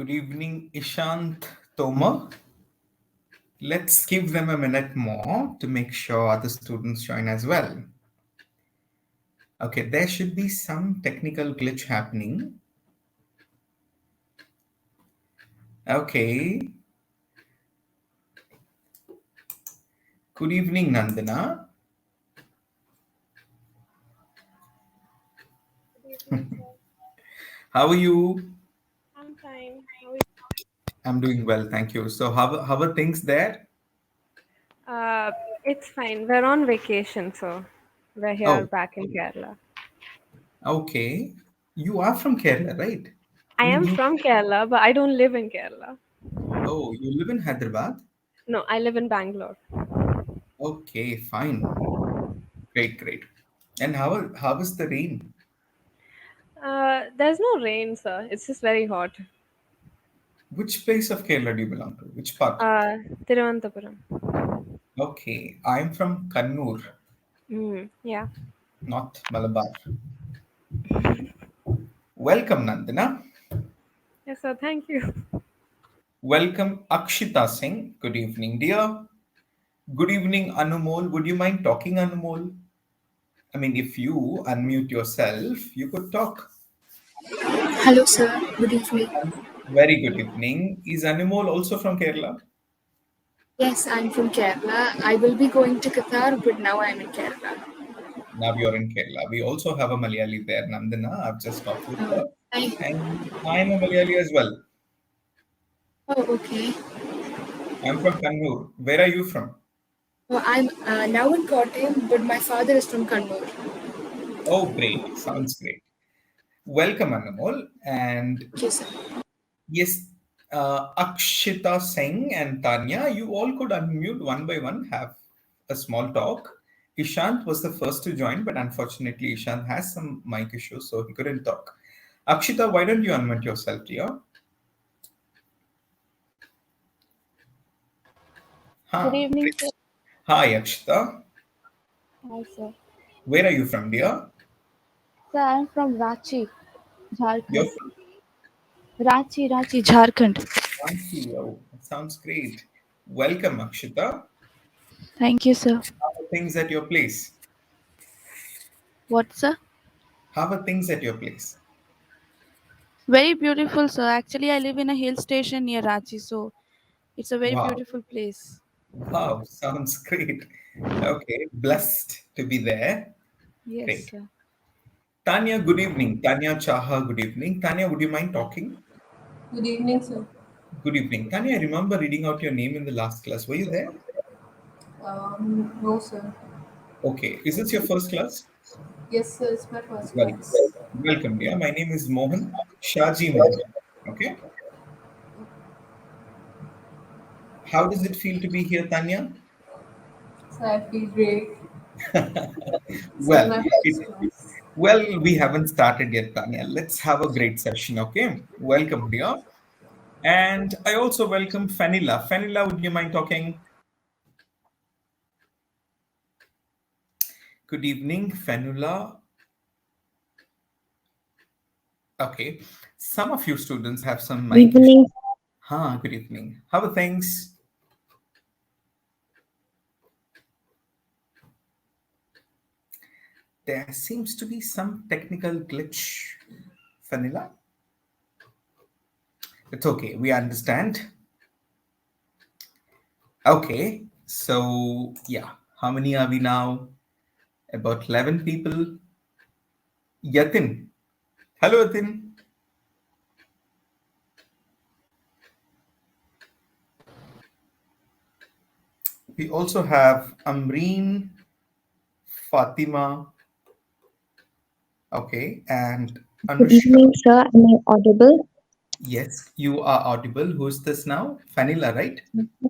Good evening, Ishant Tomar. Let's give them a minute more to make sure other students join as well. Okay, there should be some technical glitch happening. Okay. Good evening, Nandana. Good evening, sir. How are you? I'm fine. How are I'm doing well, thank you. So how are things there? you? It's fine. We're on vacation, so we're here Oh, back in Kerala. okay. You are from Kerala, right? I I mean, am you. from Kerala, but I don't live in Kerala. Oh, you live in Hyderabad? No, I live in Bangalore. Okay, fine. Great, great. And how is the rain? There's no rain, sir. It's just very hot. Which place of Kerala do you belong to? Which part? Uh, Thiruvananthapuram. Okay, I'm from Kannur, Yeah. not Malabar. Welcome, Nandana. Yes, sir. Thank you. Welcome, Akshita Singh. Good evening, dear. Good evening, Anumol. Would you mind talking, Anumol? I mean, if you unmute yourself, you could talk. Hello, sir. Good evening. Very good evening. Is Anumol also from Kerala? Yes, I'm from Kerala. I will be going to Qatar, but now I'm in Kerala. Now you're in Kerala. We also have a Malayali there, Nandana. I've just talked with her. I, And I'm a Malayali as well. oh, okay. I'm from Kannur. Where are you from? I'm now in Kottayam, but my father is from Kannur. Oh, great. Sounds great. Welcome, Anamol. And Thank you, sir. yes, Akshita Singh and Tanya, you all could unmute one by one, have a small talk. Ishant was the first to join, but unfortunately, Ishant has some mic issues, so he couldn't talk. Akshita, why don't you unmute yourself, dear? Good Huh. evening, sir. Hi, Akshita. Hi, sir. Where are you from, dear? Sir, I am from Ranchi, You're Jharkhand. from Ranchi, Jharkhand. Ranchi. Oh, that sounds great. Welcome, Akshita. Thank you, sir. How are things at your place? What, sir? How are things at your place? Very beautiful, sir. Actually, I live in a hill station near Ranchi, so it's a very Wow. beautiful place. Wow, sounds great. Okay, blessed to be there. Yes, Great. sir. Tanya, good evening. Tanya Chaha, good evening. Tanya, would you mind talking? Good evening, sir. Good evening. Tanya, I remember reading out your name in the last class. Were you there? No, sir. Okay. Is this your first class? Yes, sir, it's my first Well, class. welcome, dear. My name is Mohan, Shaji Mohan. Okay. How does it feel to be here, Tanya? So I feel great. This is Well, my it, first class. well, we haven't started yet, Tanya. Let's have a great session, okay? Welcome, dear. And I also welcome Fanila. Fanila, would you mind talking? Good evening, Fanula. Okay. Some of you students have some Good mic issues. evening. Good evening. How are things? There seems to be some technical glitch, Fanila. It's okay. We understand. Okay. So, yeah. How many are we now? About 11 people. Yatin. Hello, Yatin. We also have Amreen, Fatima, okay, and Good Anushka. evening, sir. Am I audible? Yes, you are audible. Who's this now? Fanila, right?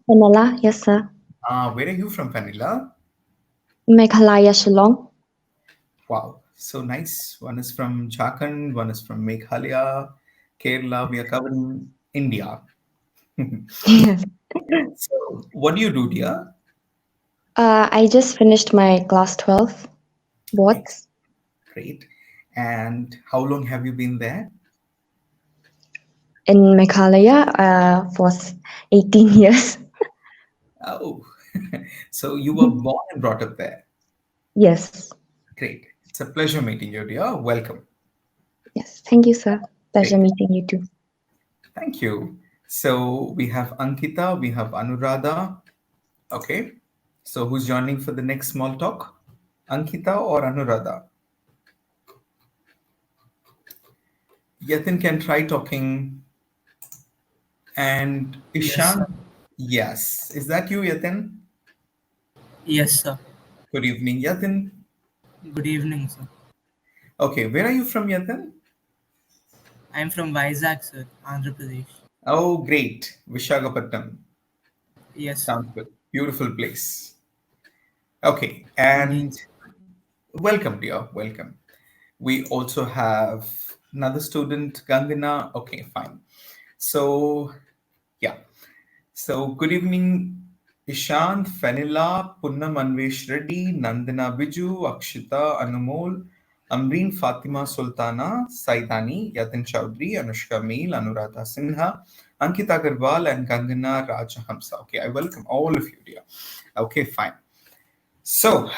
Vanilla, yes, sir. Where are you from, Fanila? Meghalaya, Shillong. Wow, so nice. One is from Jharkhand, one is from Meghalaya, Kerala. We are covering India. Yes. So, what do you do, dear? I just finished my class 12 boards. Great. And how long have you been there? in Meghalaya for 18 years. Oh, so you were born and brought up there. Yes. Great. It's a pleasure meeting you, dear. Welcome. Yes. Thank you, sir. Pleasure Great. meeting you too. Thank you. So we have Ankita, we have Anuradha. Okay. So who's joining for the next small talk? Ankita or Anuradha? Yatin can try talking. And Yes, Ishan? sir. Yes. Is that you, Yatin? Yes, sir. Good evening, Yatin. Good evening, sir. Okay, where are you from, Yatin? I'm from Vizag, sir, Andhra Pradesh. Oh, great. Vishakhapatnam. Yes, sir. Sounds good. Beautiful place. Okay, Indeed. and welcome, dear. Welcome. We also have another student, Gangana. Okay, fine. So, yeah. So, good evening, Ishant, Fenila, Punnam Anvesh Reddy, Nandana Biju, Akshita, Anumol, Amreen Fatima Sultana, Saidani, Yatin Chaudhary, Anushka Meel, Anuradha Sinha, Ankita Agarwal, and Gangana Rajahamsa. Okay, I welcome all of you, dear. Okay, fine. So,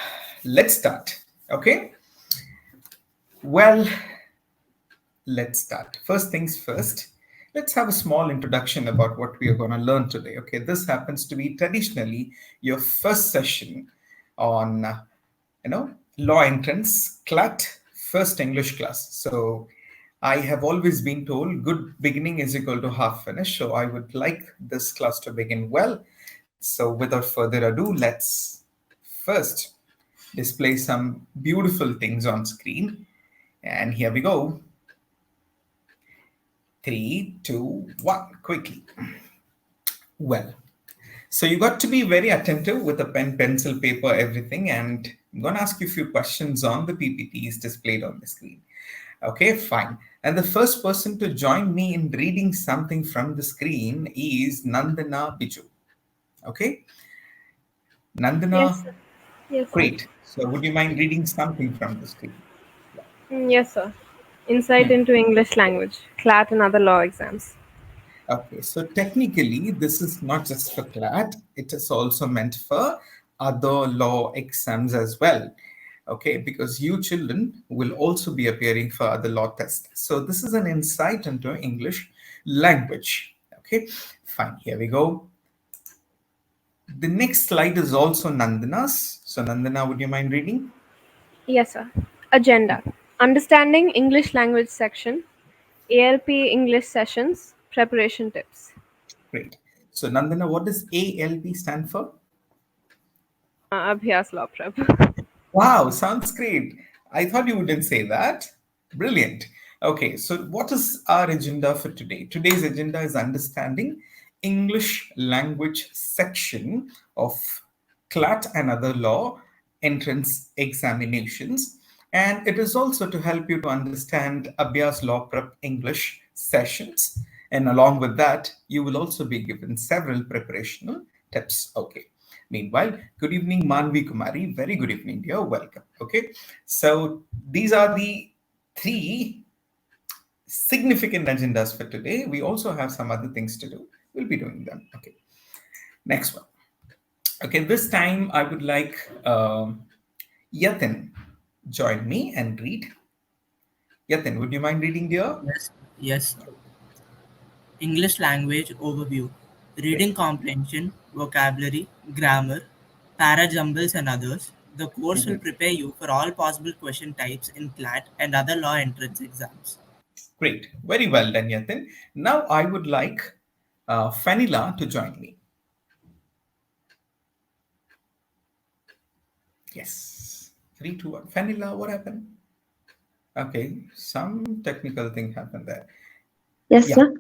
let's start. Okay. Well, let's start. First things first, let's have a small introduction about what we are going to learn today. Okay, this happens to be traditionally your first session on, law entrance, CLAT, first English class. So I have always been told good beginning is equal to half finish. So I would like this class to begin well. So without further ado, let's first display some beautiful things on screen. And here we go. 3, 2, 1, quickly. Well, so you got to be very attentive with a pen, pencil, paper, everything. And I'm going to ask you a few questions on the PPTs displayed on the screen. Okay, fine. And the first person to join me in reading something from the screen is Nandana Biju. Okay, Yes, Nandana, sir. Yes, sir. great. So would you mind reading something from the screen? Yes, sir. Insight into English language, CLAT and other law exams. Okay, so technically, this is not just for CLAT, it is also meant for other law exams as well. Okay, because you children will also be appearing for other law tests. So this is an insight into English language. Okay, fine, here we go. The next slide is also Nandana's. So Nandana, would you mind reading? Yes, sir. Agenda. Understanding English language section, ALP English Sessions, preparation tips. Great. So Nandana, what does ALP stand for? Abhyaas Lawprep. Wow, sounds great. I thought you wouldn't say that. Brilliant. Okay, so what is our agenda for today? Today's agenda is understanding English language section of CLAT and other law entrance examinations. And it is also to help you to understand Abhyaas Lawprep English sessions. And along with that, you will also be given several preparational tips. Okay. Meanwhile, good evening, Manvi Kumari. Very good evening, dear. Welcome. Okay. So these are the three significant agendas for today. We also have some other things to do. We'll be doing them. Okay. Next one. Okay. This time I would like Yatin join me and read. Yatin, would you mind reading, dear? Yes, yes, sir. English language overview. Reading comprehension, vocabulary, grammar, parajumbles and others. The course will prepare you for all possible question types in CLAT and other law entrance exams. Great. Very well done, Yatin. Now I would like Fanila to join me. Yes. 3, 2, 1. Fanila, what happened? Okay, some technical thing happened there. Yes, Yeah. sir.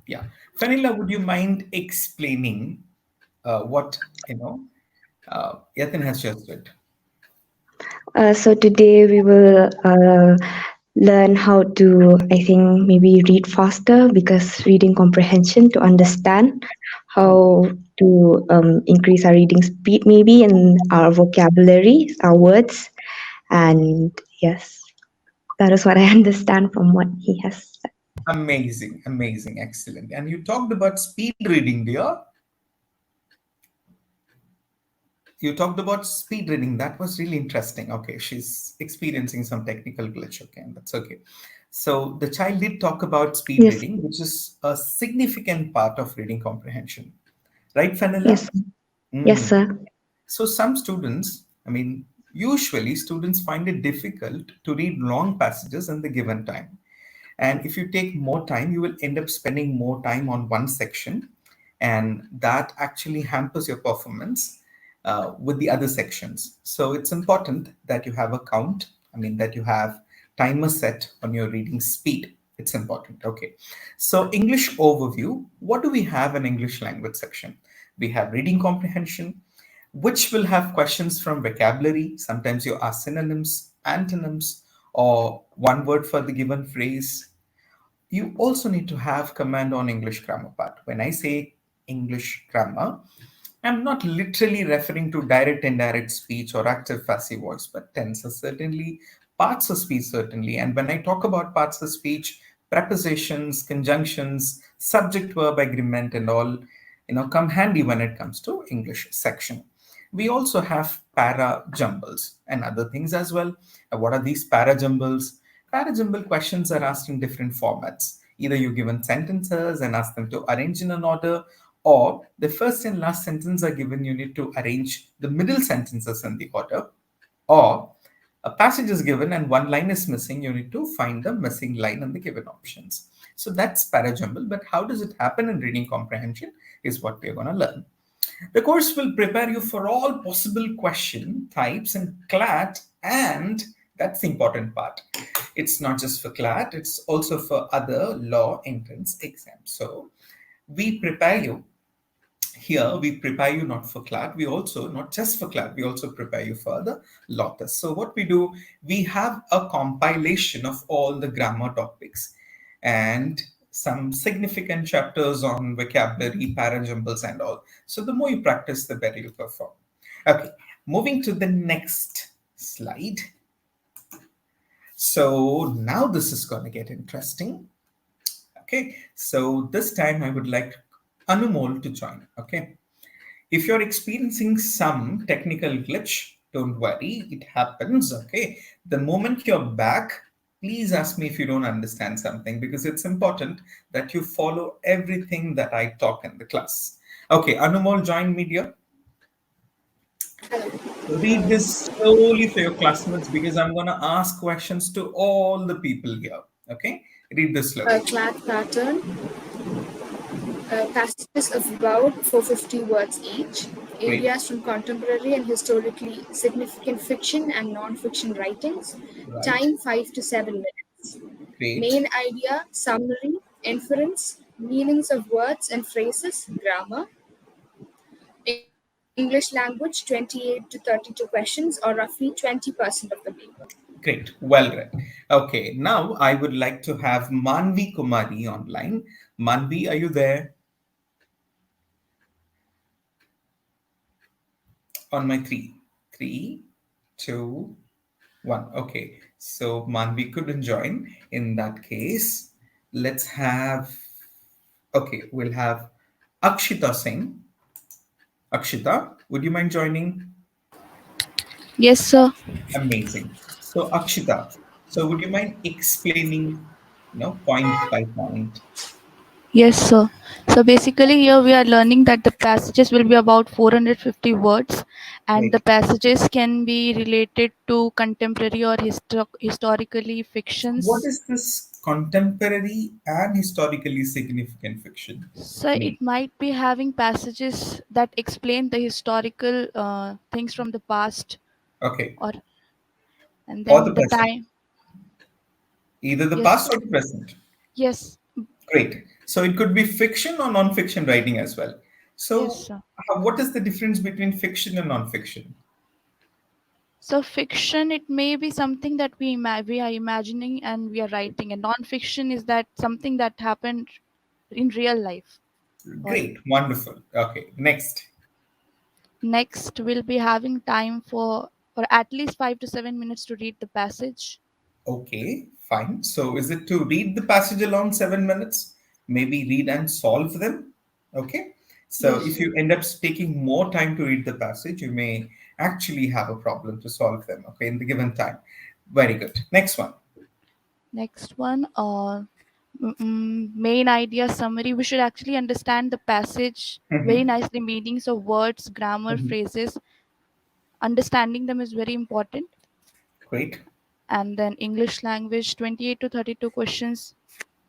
Yeah. Fanila, would you mind explaining what, Yatin has just read? So today we will learn how to, I think, maybe read faster because reading comprehension to understand how to increase our reading speed maybe and our vocabulary, our words. And yes, that is what I understand from what he has said. Amazing, amazing, excellent. And you talked about speed reading, dear. You talked about speed reading. That was really interesting. Okay, she's experiencing some technical glitch. Okay, and that's okay. So the child did talk about speed Yes. reading, which is a significant part of reading comprehension. Right, Yes. Fanila? Yes, Mm. sir. So some students, I mean, usually students find it difficult to read long passages in the given time. And if you take more time, you will end up spending more time on one section, and that actually hampers your performance with the other sections. So it's important that you have a count, I mean, that you have timer set on your reading speed. It's important. Okay. So, English overview, what do we have in English language section? We have reading comprehension, which will have questions from vocabulary. Sometimes you ask synonyms, antonyms, or one word for the given phrase. You also need to have command on English grammar part. When I say English grammar, I'm not literally referring to direct indirect speech or active passive voice, but tenses certainly, parts of speech certainly. And when I talk about parts of speech, prepositions, conjunctions, subject verb agreement, and all, come handy when it comes to English section. We also have para jumbles and other things as well. What are these para jumbles? Para jumble questions are asked in different formats. Either you're given sentences and ask them to arrange in an order, or the first and last sentence are given, you need to arrange the middle sentences in the order, or a passage is given and one line is missing, you need to find the missing line in the given options. So that's parajumble, but how does it happen in reading comprehension is what we're going to learn. The course will prepare you for all possible question types in CLAT, and that's the important part. It's not just for CLAT, it's also for other law entrance exams. So we prepare you here, we prepare you not for CLAT, we also, not just for CLAT, we also prepare you for the law test. So what we do, we have a compilation of all the grammar topics and some significant chapters on vocabulary, parajumbles and all. So the more you practice, the better you perform. Okay, moving to the next slide. So now this is going to get interesting. Okay, so this time I would like Anumol to join. Okay, if you're experiencing some technical glitch, don't worry, it happens. Okay, the moment you're back, please ask me if you don't understand something, because it's important that you follow everything that I talk in the class. Okay, Anumol, join me, dear. Read this slowly for your classmates, because I'm going to ask questions to all the people here. Okay, read this slowly. CLAT pattern, passages of about 450 words each, Great, areas from contemporary and historically significant fiction and non-fiction writings, right, time 5 to 7 minutes. great. Main idea, summary, inference, meanings of words and phrases, grammar. English language, 28 to 32 questions, or roughly 20% of the paper. Great, well read. Okay, now I would like to have Manvi Kumari online. Manvi, are you there? On my three, three, two, one. Okay, so Manvi couldn't join. In that case, let's have, okay, we'll have Akshita Singh. Akshita, would you mind joining? Yes, sir. Amazing. So, Akshita, so would you mind explaining, point by point? Yes, sir. So basically, here we are learning that the passages will be about 450 words, and the Great. passages can be related to contemporary or historically What fictions. is this contemporary and historically significant fiction So mean? it might be having passages that explain the historical things from the past, Okay. or and Or the then the present. time. Either the Yes, past or the present. yes, Great. So it could be fiction or non-fiction writing as well. yes, So, sir. what is the difference between fiction and non-fiction? So fiction, it may be something that we are imagining and we are writing, and non-fiction is that something that happened in real life. Or Great. Wonderful. Okay. Next. next, we'll be having time for at least 5 to 7 minutes to read the passage. Okay, fine. So is it to read the passage alone 7 minutes? Maybe read and solve them. Okay. So Yes, if sir. you end up taking more time to read the passage, you may actually have a problem to solve them. Okay, in the given time. Very good. Next one. Next one, main idea summary. We should actually understand the passage very Mhm. nicely, meanings of words, grammar, Mhm. phrases. Understanding them is very important. Great. And then English language, 28 to 32 questions.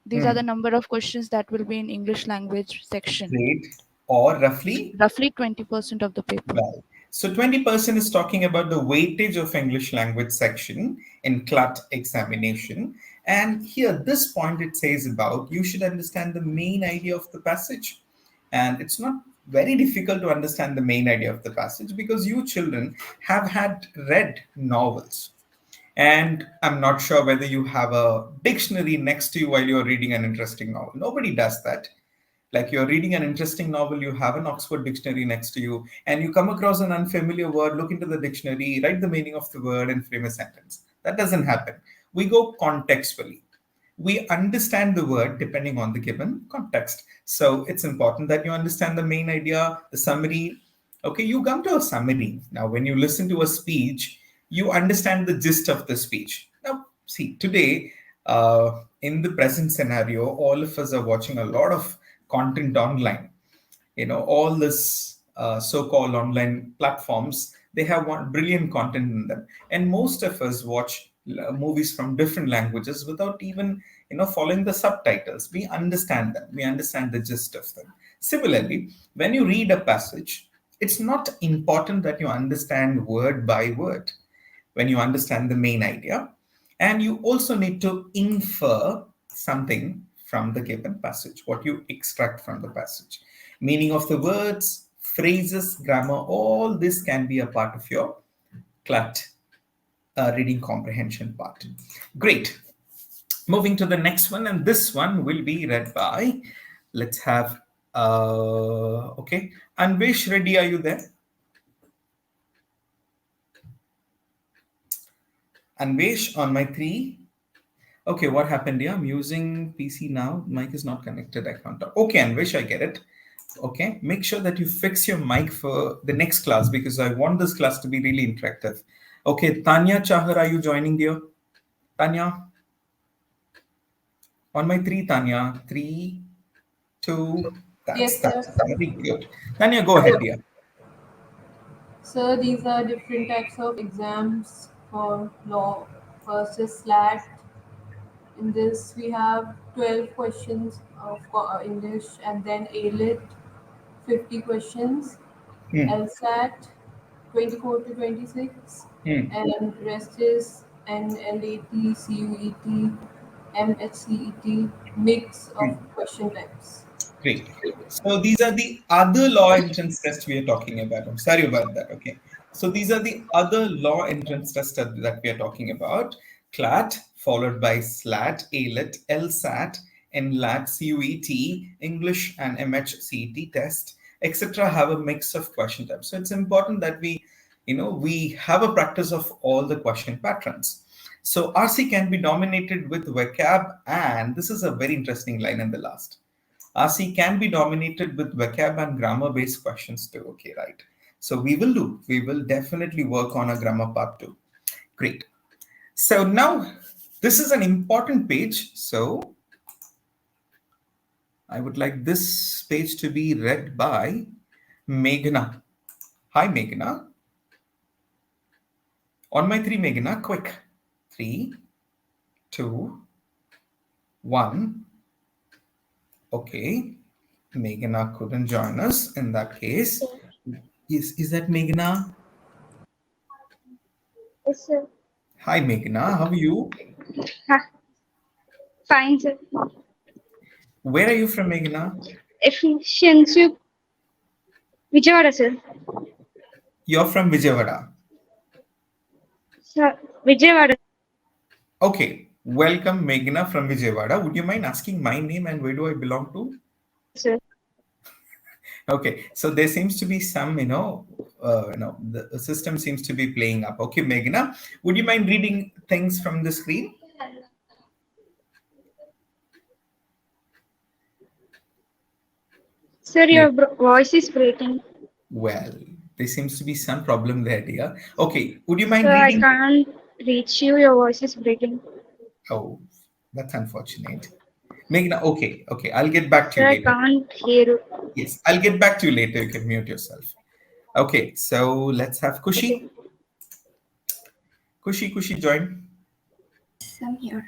These are the Hmm. number of questions that will be in English language section. Great. Or roughly Roughly 20% of the paper. well. So 20% is talking about the weightage of English language section in CLAT examination. And here, this point it says about you should understand the main idea of the passage. And it's not very difficult to understand the main idea of the passage because you children have had read novels. And I'm not sure whether you have a dictionary next to you while you're reading an interesting novel. Nobody does that. Like you're reading an interesting novel, you have an Oxford dictionary next to you, and you come across an unfamiliar word, look into the dictionary, write the meaning of the word, and frame a sentence. That doesn't happen. We go contextually. We understand the word depending on the given context. So it's important that you understand the main idea, the summary. Okay, you come to a summary. Now, when you listen to a speech, you understand the gist of the speech. Now, see, today, in the present scenario, all of us are watching a lot of content online. All this so-called online platforms, they have one brilliant content in them, and most of us watch movies from different languages without even following the subtitles. We understand them, we understand the gist of them. Similarly, when you read a passage, it's not important that you understand word by word. When you understand the main idea, and you also need to infer something from the given passage, what you extract from the passage, meaning of the words, phrases, grammar, all this can be a part of your CLAT reading comprehension part. Great. Moving to the next one, and this one will be read by, let's have, okay, Anvesh Reddy, are you there? Anvesh, on my three. Okay, what happened here? I'm using PC now. Mic is not connected. I can't talk. Okay, Anvesh, I get it. Okay, make sure that you fix your mic for the next class because I want this class to be really interactive. Okay, Tanya Chahar, are you joining, dear? Tanya, on my three, Tanya. Three, two, Yes, that's sir. very good. Tanya, go ahead, dear. So these are different types of exams for law. First is SLAT. In this, we have 12 questions of English, and then ALIT, 50 questions, Hmm, LSAT, 24 to 26, hmm, and rest is NLAT, CUET, MHCET, mix of hmm. question types. Great. So these are the other law entrance tests we are talking about. I'm sorry about that. Okay. So these are the other law entrance tests that we are talking about. CLAT followed by SLAT, ALET, LSAT, NLAT, CUET, English and MHCET test, etc. have a mix of question types. So it's important that we have a practice of all the question patterns. So RC can be dominated with vocab, and this is a very interesting line in the last. RC can be dominated with vocab and grammar based questions too. Okay, right. So we will definitely work on a grammar part too. Great. So now this is an important page. So I would like this page to be read by Meghna. Hi, Meghna. On my three, Meghna, quick. Three, two, one. Okay. Meghna couldn't join us in that case. Is that Meghna? Yes, sir. Hi, Meghna. How are you? Ha, fine, sir. Where are you from, Meghna? Efficiency, Vijayawada, sir. You're from Vijayawada. Sir, Vijayawada, Okay. Welcome, Meghna from Vijayawada. Would you mind asking my name and where do I belong to? sir. Okay. So there seems to be some, the system seems to be playing up. Okay, Meghna, would you mind reading things from the screen? Sir, your voice is breaking. Well, there seems to be some problem there, dear. Okay, would you mind Sir, I reading? can't reach you. Your voice is breaking. Oh, that's unfortunate. Meghna, okay, okay, I'll get back to Sir, you I later. can't hear you. Yes, I'll get back to you later. You can mute yourself. Okay, so let's have Okay. Kushi. Kushi, join. I'm here.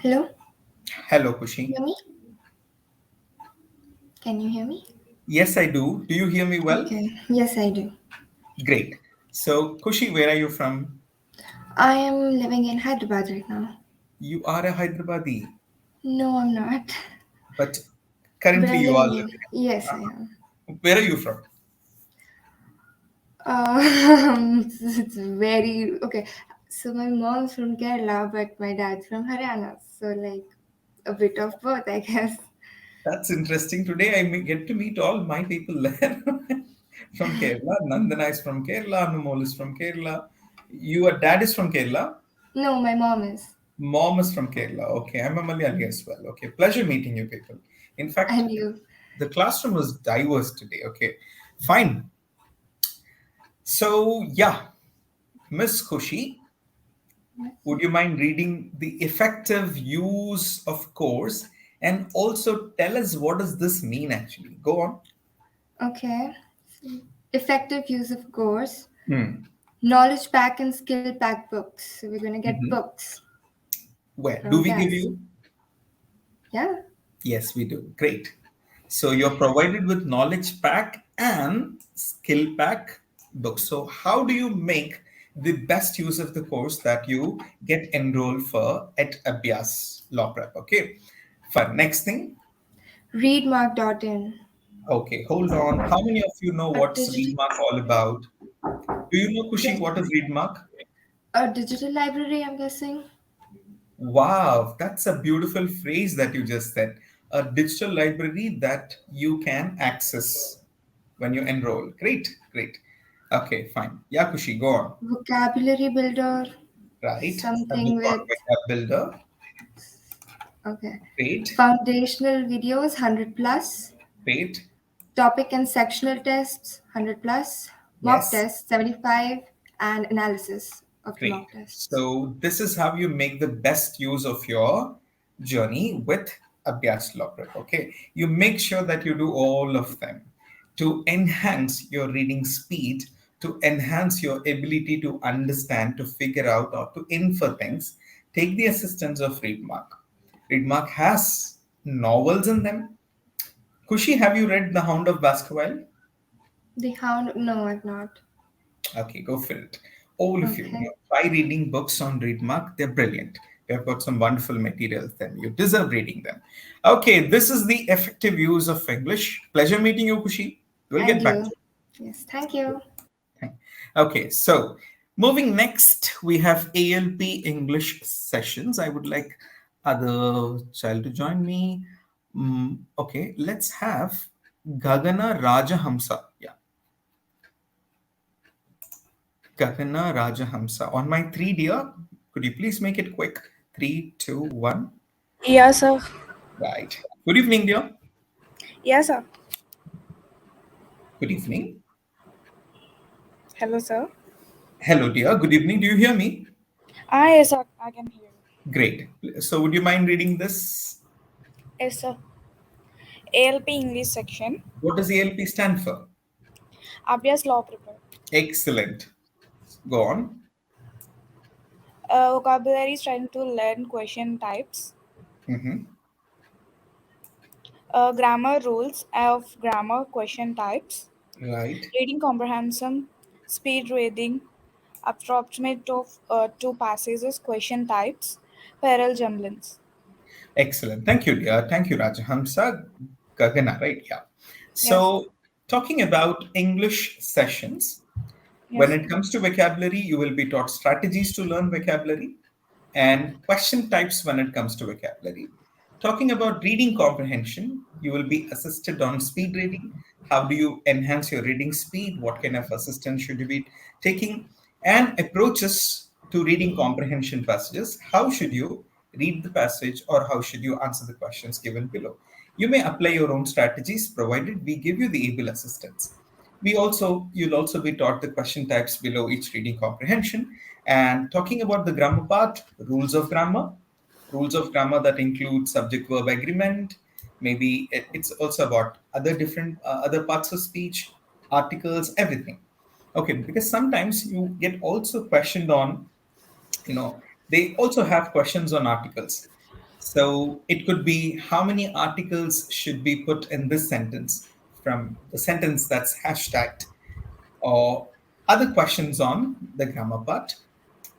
Hello, Hello, Kushi. hear me? Can you hear me? Yes, I do. Do you hear me well? Okay. Yes, I do. Great. So, Kushi, where are you from? I am living in Hyderabad right now. You are a Hyderabadi, No, I'm not. but But currently I'm you are living in. living. Yes, I am. Where are you from? It's very okay. So my mom's from Kerala, but my dad's from Haryana. So like a bit of both, I guess. That's interesting. Today I get to meet all my people there from Kerala. Nandana is from Kerala. Anumol is from Kerala. Your dad is from Kerala. No, my mom is. Mom is from Kerala. Okay, I'm a Malayali as well. Okay, pleasure meeting you people. In fact, And you. the classroom was diverse today. Okay, fine. So, yeah, Miss Kushi, would you mind reading the effective use of course and also tell us what does this mean actually? Go on. Okay. Effective use of course. Hmm. Knowledge pack and skill pack books. So we're gonna get Mhm. books Where do from we give Abhyaas. you? Yeah. Yes, we do. Great. So you're provided with knowledge pack and skill pack books. So how do you make the best use of the course that you get enrolled for at Abhyaas Lawprep? Okay. For next thing, Readmark.in. okay, hold on. How many of you know A what's digital Readmark all about? Do you know, Kushi, yes. what is Readmark? A digital library, I'm guessing. Wow, that's a beautiful phrase that you just said. A digital library that you can access when you enroll. Great, great. Okay, fine. Yeah, Kushi, go on. Vocabulary builder. Right. A Something book on with Web Builder. okay. Great, Foundational videos 100 plus. great. Topic and sectional tests 100 plus. Mock Yes. tests 75 and analysis of the Great. mock tests. So this is how you make the best use of your journey with Abhyaas Lawprep. Okay. You make sure that you do all of them to enhance your reading speed, to enhance your ability to understand, to figure out, or to infer things. Take the assistance of Readmark. Readmark has novels in them. Kushi, have you read The Hound of Baskerville? The Hound. No, I've not. Okay, go for it. All of you, Okay. try reading books on Readmark. They're brilliant. We have got some wonderful materials there. You deserve reading them. Okay, this is the effective use of English. Pleasure meeting you, Kushi. We'll And get back to you. Yes, thank you. you. Okay, so moving next, we have ALP English Sessions. I would like other child to join me. Okay, let's have Gagana Rajahamsa. Yeah. Gagana Rajahamsa. On my three, dear, could you please make it quick? Three, two, one. Yes, sir. Right. Good evening, dear. Yes, sir. Good evening. Hello, sir. Hello, dear. Good evening. Do you hear me? Yes, sir. I can hear you. Great. So, would you mind reading this? Yes, sir. ALP English section. What does ALP stand for? Abhyaas Lawprep. Excellent. Go on. Vocabulary is trying to learn question types. Mm-hmm. Grammar rules of grammar question types. Right. Reading comprehension. Speed reading. Approximate of two passages question types. Parallel jumblings. Excellent. Thank you, dear. Thank you, Rajahamsa. Gagana, right? Yeah. Yes. So, talking about English sessions, when Yes. it comes to vocabulary, you will be taught strategies to learn vocabulary and question types when it comes to vocabulary. Talking about reading comprehension, you will be assisted on speed reading. How do you enhance your reading speed? What kind of assistance should you be taking? And approaches to reading comprehension passages. How should you read the passage or how should you answer the questions given below? You may apply your own strategies provided we give you the able assistance. You'll also be taught the question types below each reading comprehension. And talking about the grammar part, rules of grammar that include subject verb agreement. Maybe it's also about other different other parts of speech, articles, everything. Okay, because sometimes you get also questioned on, they also have questions on articles. So it could be how many articles should be put in this sentence from the sentence that's hashtagged, or other questions on the grammar part.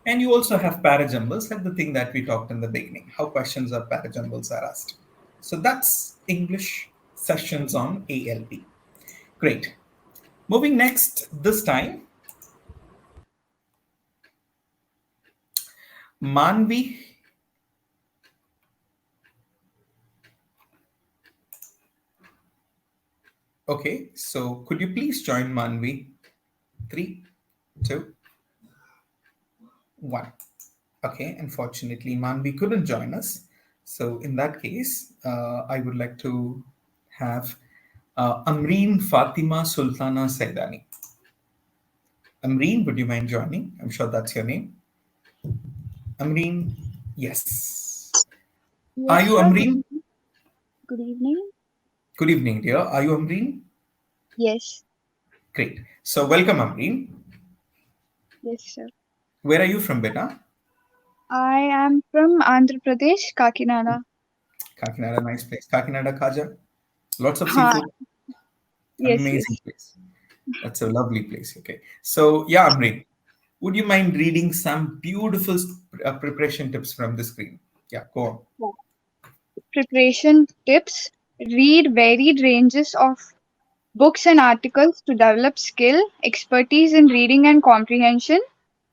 And you also have parajumbles, like the thing that we talked in the beginning, how questions of parajumbles are asked. So that's English sessions on ALP. Great. Moving next, this time, Manvi. Okay, so could you please join Manvi? 3, 2, 1. Okay, unfortunately, Manvi couldn't join us. So in that case, I would like to have Amreen Fatima Sultana Saidani. Amreen, would you mind joining? I'm sure that's your name. Amreen, yes. Are Yes, you sir. Amreen? Good evening. Good evening, dear. Are you Amreen? Yes. Great. So welcome, Amreen. Yes, sir. Where are you from, beta? I am from Andhra Pradesh, Kakinada. Kakinada, nice place. Kakinada Kaja, lots of Ha, seafood. yes, Amazing yes. place. That's a lovely place. Okay. So, yeah, Amreen, would you mind reading some beautiful preparation tips from the screen? Yeah, go on. Yeah. Preparation tips. Read varied ranges of books and articles to develop skill, expertise in reading and comprehension.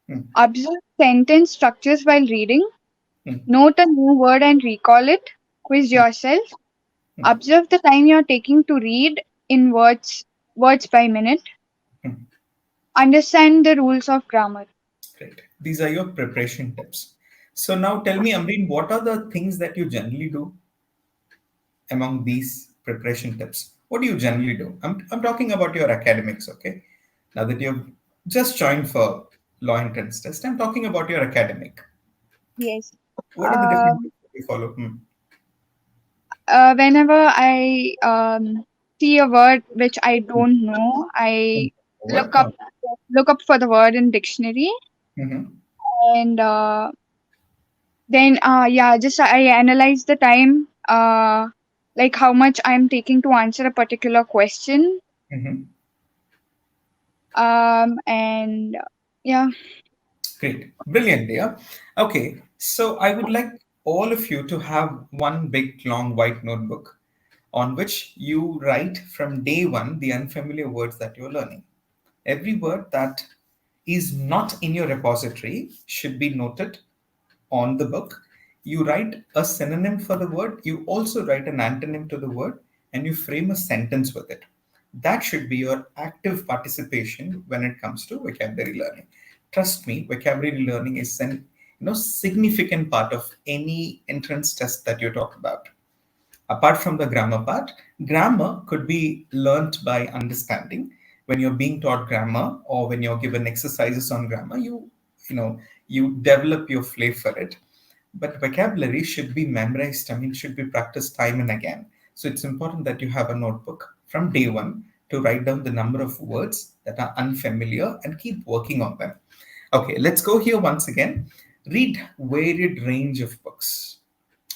Hmm, Observe sentence structures while reading. hmm, Note a new word and recall it. Quiz hmm, yourself. hmm, Observe the time you are taking to read in words by minute. hmm. Understand the rules of grammar. Great. These are your preparation tips. So, now tell me, Amreen, what are the things that you generally do among these preparation tips? What do you generally do? I'm talking about your academics, okay? Now that you've just joined for law entrance test, I'm talking about your academic. Yes. What are the different Um, tips that you follow? Hmm. Whenever I see a word which I don't know, I What? look up look up for the word in dictionary, Mm-hmm. and then yeah, just I analyze the time, like how much I'm taking to answer a particular question, Mm-hmm. and yeah. Great. Brilliant, dear. Okay, so I would like all of you to have one big, long, white notebook on which you write from day one the unfamiliar words that you're learning. Every word that is not in your repository should be noted on the book. You write a synonym for the word, you also write an antonym to the word, and you frame a sentence with it. That should be your active participation when it comes to vocabulary learning. Trust me, vocabulary learning is an significant part of any entrance test that you talk about. Apart from the grammar part, grammar could be learnt by understanding. When you're being taught grammar or when you're given exercises on grammar, you develop your flair for it. But vocabulary should be memorized, should be practiced time and again. So it's important that you have a notebook from day one to write down the number of words that are unfamiliar and keep working on them. Okay, let's go here once again. Read varied range of books.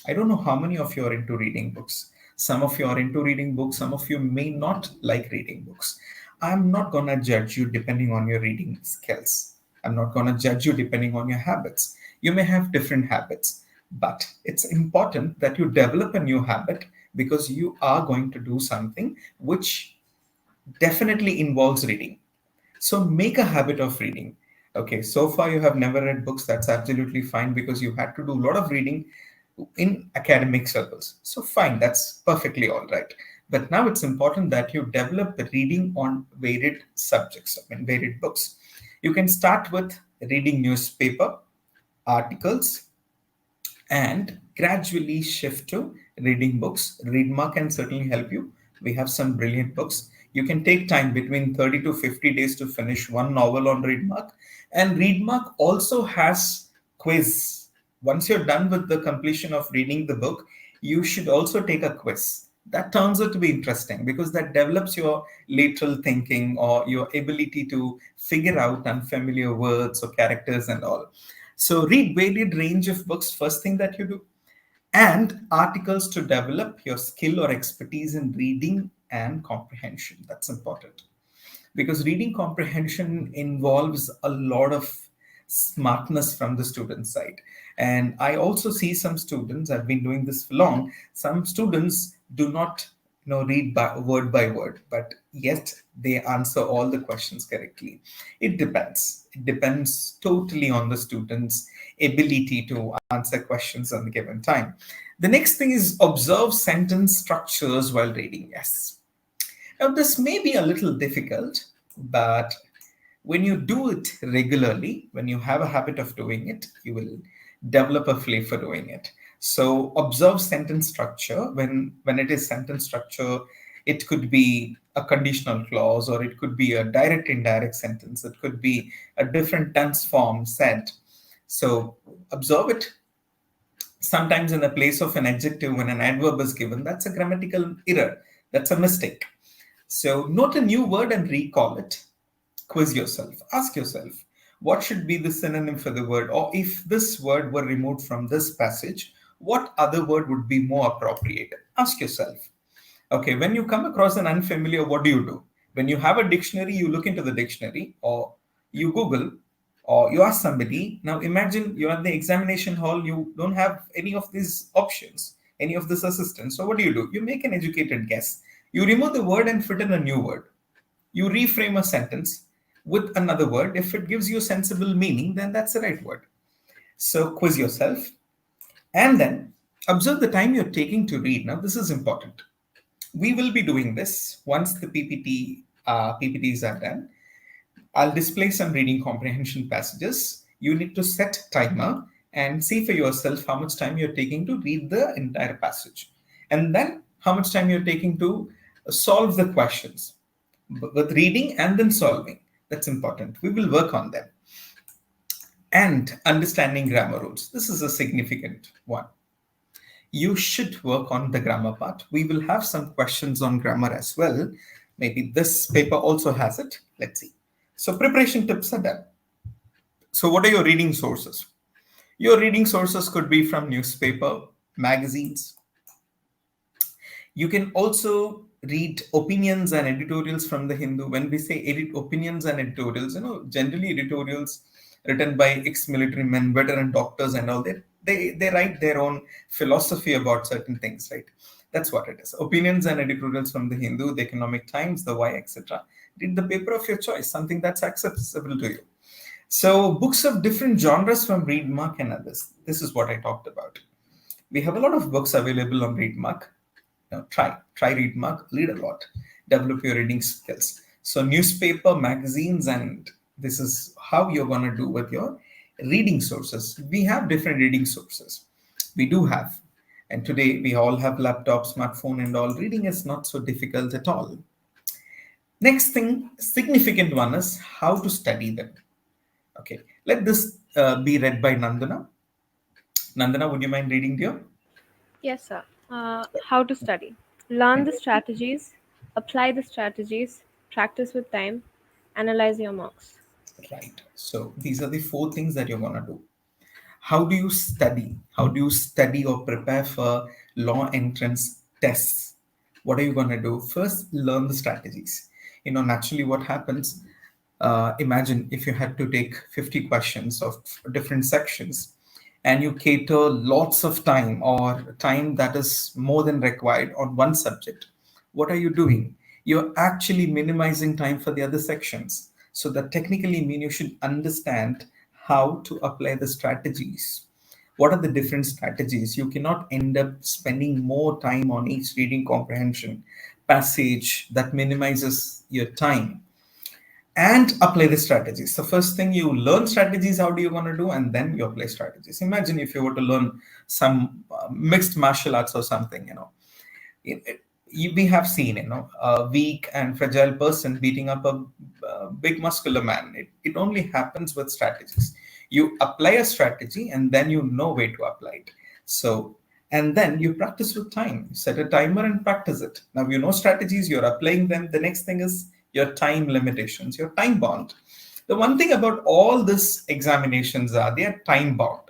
I don't know how many of you are into reading books. Some of you are into reading books, some of you may not like reading books. I'm not going to judge you depending on your reading skills. I'm not going to judge you depending on your habits. You may have different habits, but it's important that you develop a new habit because you are going to do something which definitely involves reading. So make a habit of reading. Okay, so far you have never read books. That's absolutely fine because you had to do a lot of reading in academic circles. So fine, that's perfectly all right. But now it's important that you develop reading on varied subjects, varied books. You can start with reading newspaper, articles, and gradually shift to reading books. Readmark can certainly help you. We have some brilliant books. You can take time between 30 to 50 days to finish one novel on Readmark. And Readmark also has quiz. Once you're done with the completion of reading the book, you should also take a quiz. That turns out to be interesting because that develops your lateral thinking or your ability to figure out unfamiliar words or characters and all. So read varied range of books first thing that you do, and articles to develop your skill or expertise in reading and comprehension. That's important because reading comprehension involves a lot of smartness from the student side. And I also see some students, I've been doing this for long, some students do not read by word, but yet they answer all the questions correctly. It depends totally on the student's ability to answer questions on the given time. The next thing is observe sentence structures while reading. Yes, now, this may be a little difficult, but when you do it regularly, when you have a habit of doing it, you will develop a flavor for doing it. So, observe sentence structure. When it is sentence structure, it could be a conditional clause, or it could be a direct indirect sentence. It could be a different tense form said. So, observe it. Sometimes, in the place of an adjective, when an adverb is given, that's a grammatical error. That's a mistake. So note a new word and recall it. Quiz yourself. Ask yourself, what should be the synonym for the word? Or if this word were removed from this passage, what other word would be more appropriate? Ask yourself. Okay, when you come across an unfamiliar, what do? When you have a dictionary, you look into the dictionary, or you Google, or you ask somebody. Now imagine you're at the examination hall, you don't have any of these options, any of this assistance. So what do? You make an educated guess. You remove the word and fit in a new word. You reframe a sentence with another word. If it gives you sensible meaning, then that's the right word. So quiz yourself and then observe the time you're taking to read. Now, this is important. We will be doing this once the PPTs are done. I'll display some reading comprehension passages. You need to set timer and see for yourself how much time you're taking to read the entire passage. And then how much time you're taking to solve the questions with reading and then solving. That's important. We will work on them. And understanding grammar rules. This is a significant one. You should work on the grammar part. We will have some questions on grammar as well. Maybe this paper also has it. Let's see. So preparation tips are done. So what are your reading sources? Your reading sources could be from newspaper, magazines. You can also read opinions and editorials from the Hindu. When we say edit opinions and editorials, generally editorials written by ex-military men, veteran doctors and all that, they write their own philosophy about certain things, right? That's what it is. Opinions and editorials from the Hindu, the Economic Times, the Y, etc. Read the paper of your choice, something that's accessible to you. So books of different genres from Readmark and others. This is what I talked about. We have a lot of books available on Readmark. Try Readmark, read a lot, develop your reading skills. So newspaper, magazines, and this is how you're going to do with your reading sources. We have different reading sources. We do have. And today we all have laptops, smartphone and all. Reading is not so difficult at all. Next thing, significant one is how to study them. Okay, let this be read by Nandana. Nandana, would you mind reading, dear? Yes, sir. How to study. Learn the strategies, apply the strategies, practice with time, analyze your marks. Right. So these are the 4 things that you're going to do. How do you study? How do you study or prepare for law entrance tests? What are you going to do? First, learn the strategies. Naturally what happens, imagine if you had to take 50 questions of different sections and you cater lots of time or time that is more than required on one subject. What are you doing? You're actually minimizing time for the other sections. So that technically means you should understand how to apply the strategies. What are the different strategies? You cannot end up spending more time on each reading comprehension passage. That minimizes your time. and apply the strategies. So first thing, you learn strategies, how do you want to do, and then you apply strategies. Imagine if you were to learn some mixed martial arts or something, we have seen, a weak and fragile person beating up a big muscular man. It only happens with strategies. You apply a strategy and then you know where to apply it. So, and then you practice with time. Set a timer and practice it. Now you know strategies, you're applying them. The next thing is your time limitations, your time bound. The one thing about all these examinations are they are time bound.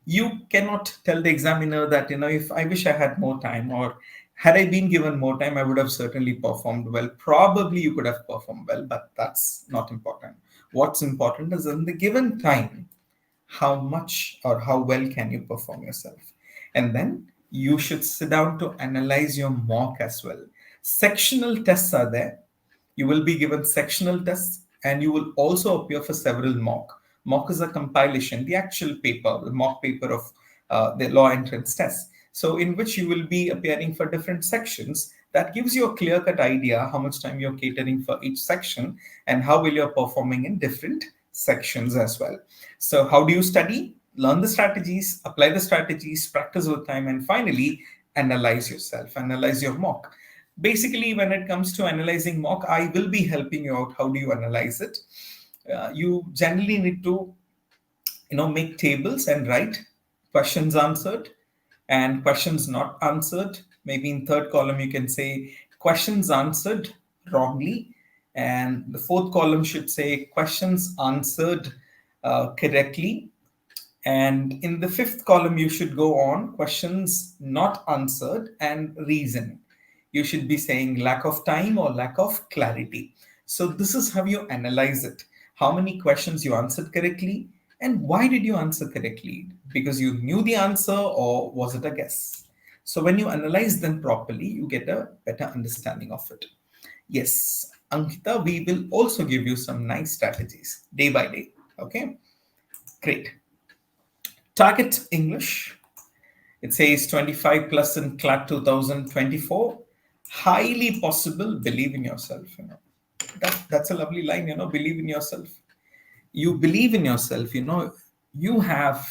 You cannot tell the examiner that, if I wish I had more time, or had I been given more time, I would have certainly performed well. Probably you could have performed well, but that's not important. What's important is in the given time, how much or how well can you perform yourself. And then you should sit down to analyze your mock as well. Sectional tests are there. You will be given sectional tests, and you will also appear for several mock. Mock is a compilation, the actual paper, the mock paper of the law entrance test. So in which you will be appearing for different sections. That gives you a clear-cut idea how much time you're catering for each section and how well you're performing in different sections as well. So how do you study? Learn the strategies, apply the strategies, practice with time, and finally analyze yourself, analyze your mock. Basically, when it comes to analyzing mock, I will be helping you out. How do you analyze it? You generally need to make tables and write questions answered and questions not answered. Maybe in third column you can say questions answered wrongly, and the fourth column should say questions answered correctly, and in the fifth column you should go on questions not answered and reason. You should be saying lack of time or lack of clarity. So this is how you analyze it. How many questions you answered correctly, and why did you answer correctly? Because you knew the answer, or was it a guess? So when you analyze them properly, you get a better understanding of it. Yes, Ankita, we will also give you some nice strategies day by day. Okay, great. Target English. It says 25 plus in CLAT 2024. Highly possible. Believe in yourself. That's a lovely line. Believe in yourself. You believe in yourself. You have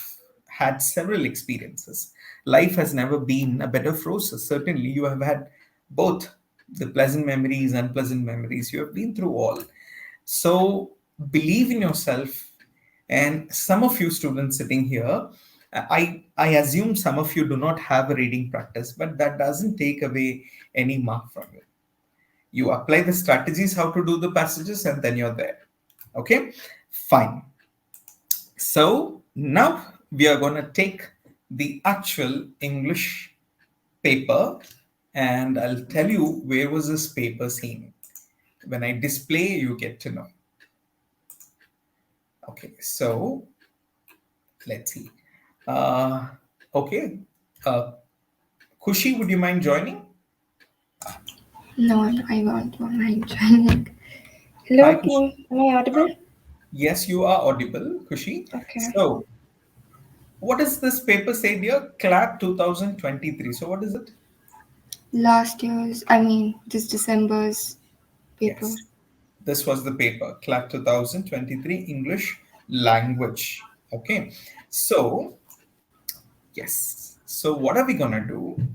had several experiences. Life has never been a bed of roses. Certainly, you have had both the pleasant memories, unpleasant memories. You have been through all. So believe in yourself. And some of you students sitting here, I assume some of you do not have a reading practice, but that doesn't take away any mark from you. You apply the strategies, how to do the passages, and then you're there. Okay, fine. So now we are going to take the actual English paper, and I'll tell you where was this paper seen. When I display, you get to know. Okay, so let's see. Okay. Kushi, would you mind joining? No, I won't mind joining. Hello, Hi, Kushi. am I audible? Yes, you are audible, Kushi. Okay. So, what does this paper say, dear? CLAT 2023. So, what is it? This December's paper. Yes, this was the paper, CLAT 2023 English language. Okay. So, yes. So, what are we going to do?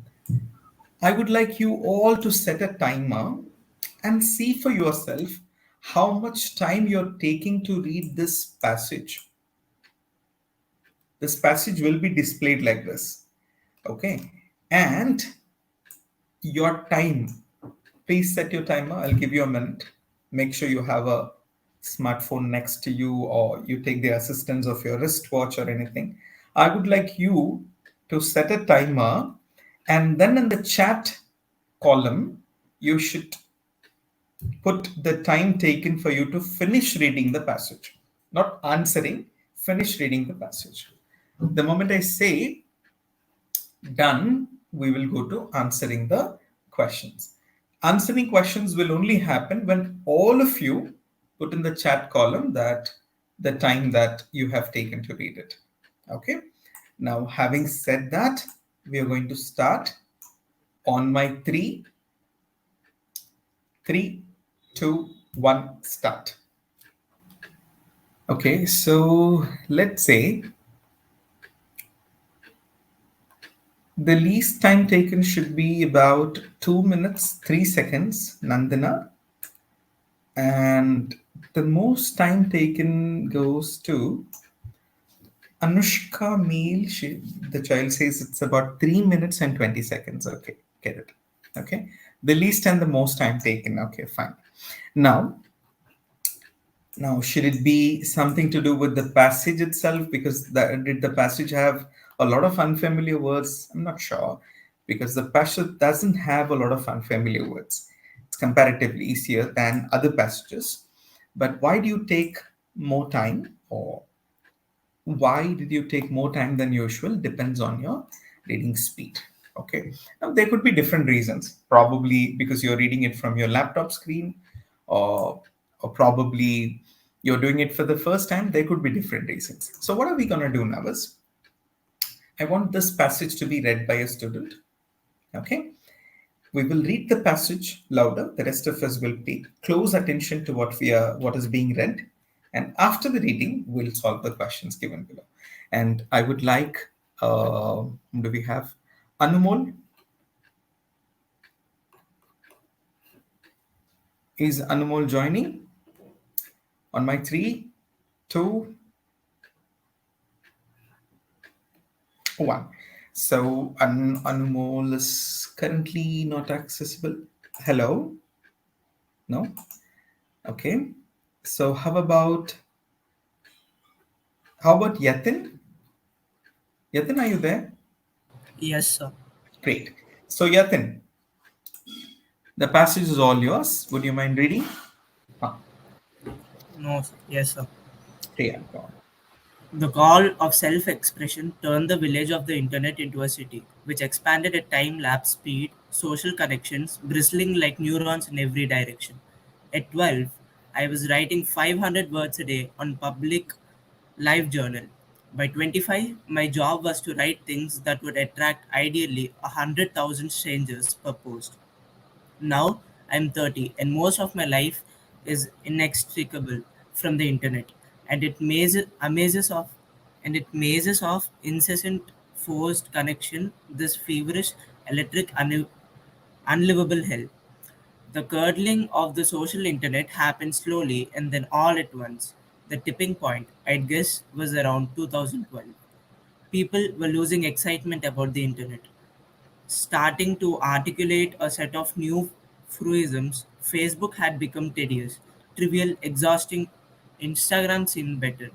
I would like you all to set a timer and see for yourself how much time you're taking to read this passage. This passage will be displayed like this. Okay. And your time, please set your timer. I'll give you a minute. Make sure you have a smartphone next to you, or you take the assistance of your wristwatch or anything. I would like you to set a timer, and then in the chat column, you should put the time taken for you to finish reading the passage, not answering, finish reading the passage. The moment I say done, we will go to answering the questions. Answering questions will only happen when all of you put in the chat column that the time that you have taken to read it. Okay. Now, having said that, we are going to start on my 3, 2, One, start. Okay, so let's say the least time taken should be about 2 minutes 3 seconds, Nandana, and the most time taken goes to Anushka Meal. The child says it's about 3 minutes and 20 seconds. Okay, get it. Okay, the least and the most time taken. Okay, fine. Now, Now, should it be something to do with the passage itself? Because did the passage have a lot of unfamiliar words? I'm not sure. Because the passage doesn't have a lot of unfamiliar words. It's comparatively easier than other passages. But why do you take more time, or why did you take more time than usual depends on your reading speed. Okay, now there could be different reasons, probably because you're reading it from your laptop screen, or probably you're doing it for the first time. There could be different reasons. So what are we going to do now is, I want this passage to be read by a student. Okay, we will read the passage louder. The rest of us will pay close attention to what is being read, and after the reading, we'll solve the questions given below. And I would like, do we have Anumol? Is Anumol joining? On my three, two, one. So Anumol is currently not accessible. Hello? No? Okay. So how about Yatin? Yatin, are you there? Yes, sir. Great. So Yatin, the passage is all yours. Would you mind reading? Ah, No, sir. Yes, sir. yeah, go on. The call of self expression turned the village of the internet into a city, which expanded at time lapse speed, social connections bristling like neurons in every direction. At 12, I was writing 500 words a day on public live journal. By 25, my job was to write things that would attract ideally 100,000 strangers per post. Now I'm 30 and most of my life is inextricable from the internet, and it mazes of incessant forced connection, this feverish electric unlivable hell. The curdling of the social internet happened slowly and then all at once. The tipping point, I'd guess, was around 2012. People were losing excitement about the internet, starting to articulate a set of new truisms. Facebook had become tedious, trivial, exhausting. Instagram seemed better,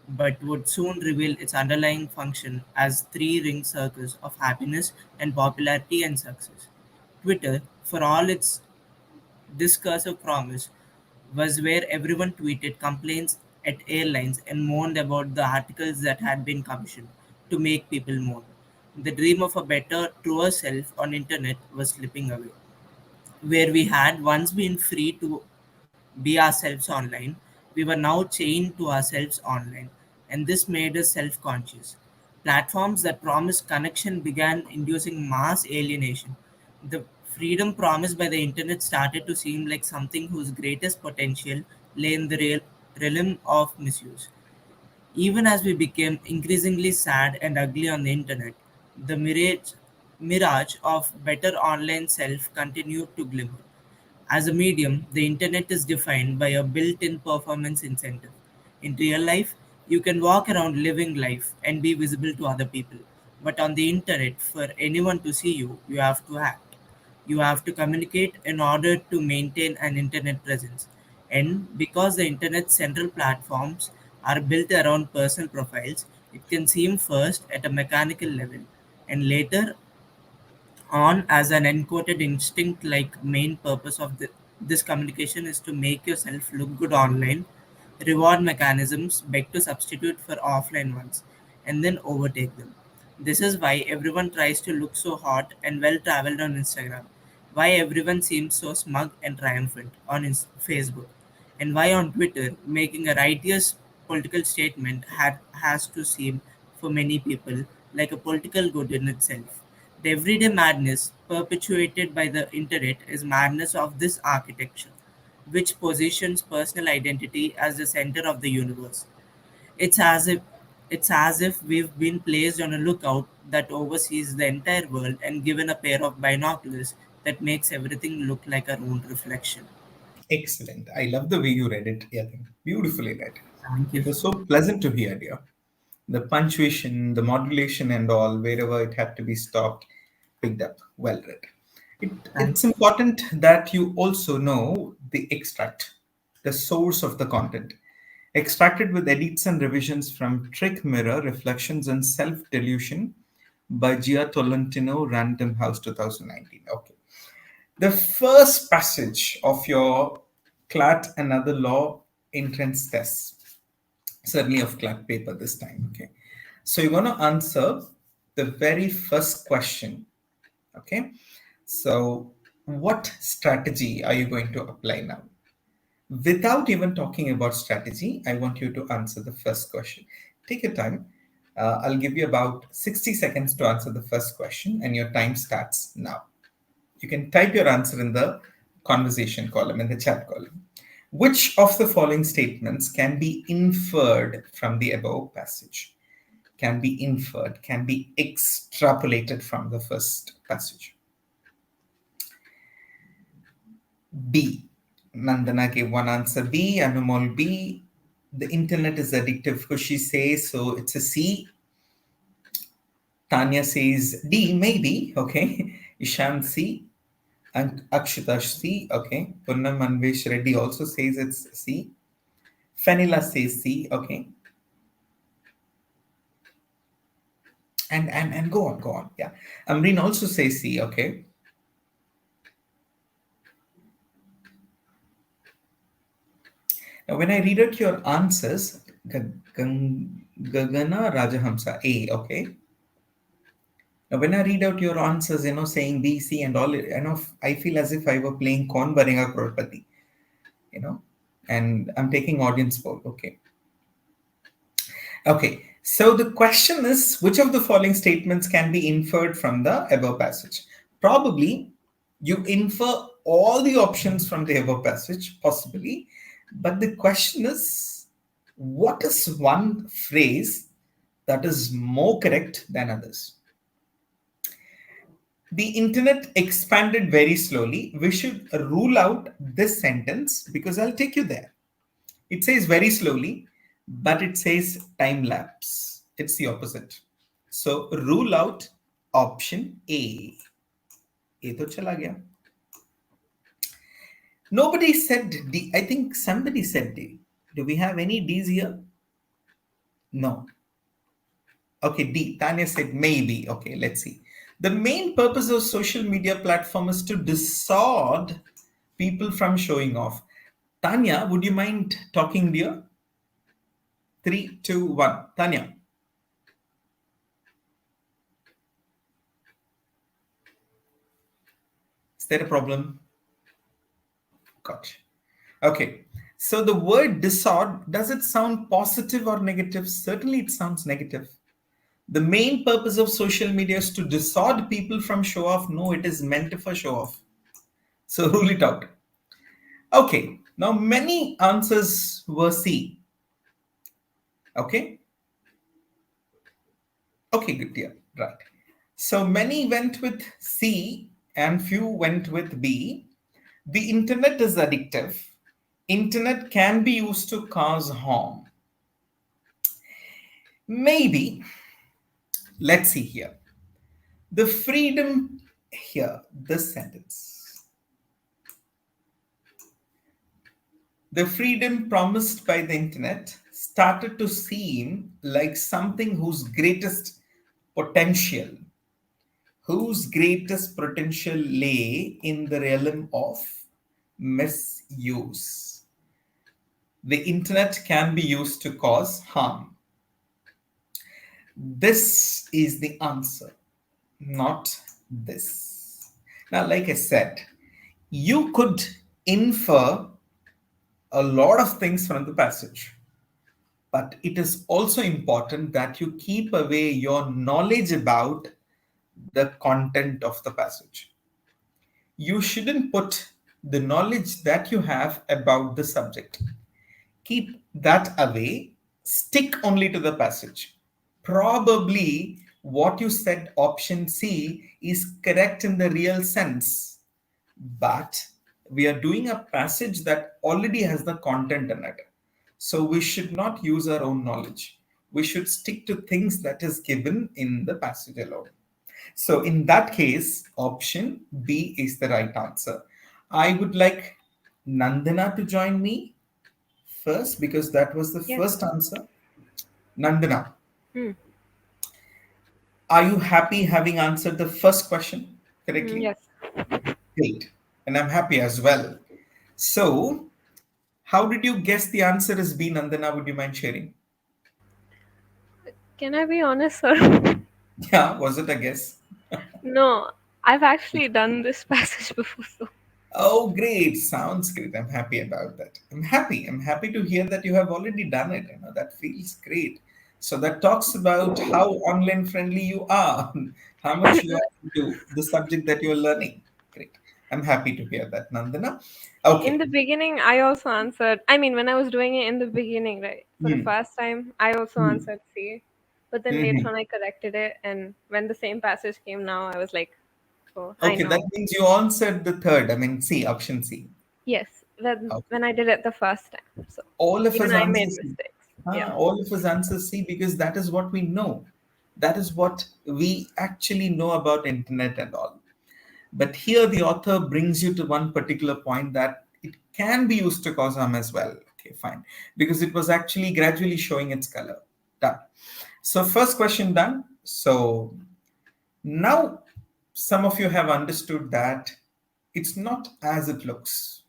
but would soon reveal its underlying function as three ring circles of happiness and popularity and success. Twitter, for all its discursive promise, was where everyone tweeted complaints at airlines and moaned about the articles that had been commissioned to make people mourn. The dream of a better, truer self on internet was slipping away. Where we had once been free to be ourselves online, we were now chained to ourselves online, and this made us self conscious. Platforms that promised connection began inducing mass alienation. The freedom promised by the internet started to seem like something whose greatest potential lay in the realm of misuse. Even as we became increasingly sad and ugly on the internet, the mirage of better online self continued to glimmer. As a medium, the internet is defined by a built in performance incentive. In real life, you can walk around living life and be visible to other people. But on the internet, for anyone to see you, you have to act. You have to communicate in order to maintain an internet presence. And because the internet's central platforms are built around personal profiles, it can seem first at a mechanical level and later on as an encoded instinct like main purpose of this communication is to make yourself look good online. Reward mechanisms beg to substitute for offline ones and then overtake them. This is why everyone tries to look so hot and well traveled on Instagram, why everyone seems so smug and triumphant on Facebook, and why on Twitter making a righteous political statement has to seem for many people like a political good in itself. The everyday madness perpetuated by the internet is madness of this architecture. which positions personal identity as the center of the universe. It's as if it's as if we've been placed on a lookout that oversees the entire world and given a pair of binoculars that makes everything look like our own reflection. Excellent. I love the way you read it, Yatin. Beautifully read. Thank you. It was so pleasant to hear, dear. The punctuation, the modulation, and all, wherever it had to be stopped, picked up. Well read. Thank It's important that you also know the extract, the source of the content. Extracted with edits and revisions from Trick Mirror, Reflections and Self Delusion by Gia Tolentino, Random House 2019. Okay. The first passage of your CLAT and other law entrance tests, certainly of CLAT paper this time. Okay. So you're going to answer the very first question. Okay. So, what strategy are you going to apply now? Without even talking about strategy, I want you to answer the first question. Take your time. I'll give you about 60 seconds to answer the first question, and your time starts now. You can type your answer in the conversation column, in the chat column. Which of the following statements can be inferred from the above passage? Can be inferred, can be extrapolated from the first passage. B. Nandana gave one answer B, Anumol B. The internet is addictive, Kushi says, so it's a C. Tanya says D, maybe, okay. Ishan C. And Akshita C, okay. Punnam Anvesh Reddy also says it's C. Fenila says C, okay. And go on, yeah. Amreen also says C, okay. Now, when I read out your answers, Gagana Rajahamsa, A, okay. Now, when I read out your answers, saying B, C, and all, I feel as if I were playing Kaun Banega Crorepati, and I'm taking audience poll, okay. Okay, so the question is, which of the following statements can be inferred from the above passage? Probably, you infer all the options from the above passage, possibly, but the question is, what is one phrase that is more correct than others? The internet expanded very slowly. We should rule out this sentence because I'll take you there. It says very slowly, but it says time lapse. It's the opposite. So rule out option A. A to chala gaya. Nobody said D. I think somebody said D. Do we have any D's here? No. Okay, D. Tanya said maybe. Okay, let's see. The main purpose of social media platform is to dissuade people from showing off. Tanya, would you mind talking, dear? 3, 2, 1. Tanya. Is there a problem? Gotcha. Okay. So the word dissuade, does it sound positive or negative? Certainly it sounds negative. The main purpose of social media is to dissuade people from show off. No, it is meant for show off. So rule it out. Okay. Now many answers were C. Okay. Okay, good dear. Right. So many went with C and few went with B. The internet is addictive. Internet can be used to cause harm. Maybe, let's see here. The freedom here, this sentence. The freedom promised by the internet started to seem like something whose greatest potential lay in the realm of misuse. The internet can be used to cause harm. This is the answer, not this. Now, like I said, you could infer a lot of things from the passage, but it is also important that you keep away your knowledge about the content of the passage. You shouldn't put the knowledge that you have about the subject. Keep that away, stick only to the passage. Probably what you said, option C, is correct in the real sense, but we are doing a passage that already has the content in it. So we should not use our own knowledge. We should stick to things that is given in the passage alone. So in that case, option B is the right answer. I would like Nandana to join me first because that was the Yes. first answer. Nandana, Hmm. are you happy having answered the first question correctly? Yes. Great. And I'm happy as well. So, how did you guess the answer is B, Nandana? Would you mind sharing? Can I be honest, sir? Yeah, was it a guess? No, I've actually done this passage before, so Oh, great. Sounds great. I'm happy about that. I'm happy. I'm happy to hear that you have already done it. That feels great. So that talks about how online friendly you are, how much you are into the subject that you're learning. Great. I'm happy to hear that, Nandana. in Okay. the beginning, I also answered. I mean, when I was doing it in the beginning, right? For the Hmm. first time, I also Hmm. answered C. But then Hmm. later on, I corrected it. And when the same passage came now, I was like, oh, I Okay, that know. means you answered the third. I mean, C, option C. Yes, Okay. when I did it the first time. So All of even us I made answer C. mistakes. Yeah. All of us answer C because that is what we know. That is what we actually know about internet and all. But here the author brings you to one particular point that it can be used to cause harm as well. Okay, fine. Because it was actually gradually showing its color. Done. So first question done. So now some of you have understood that it's not as it looks.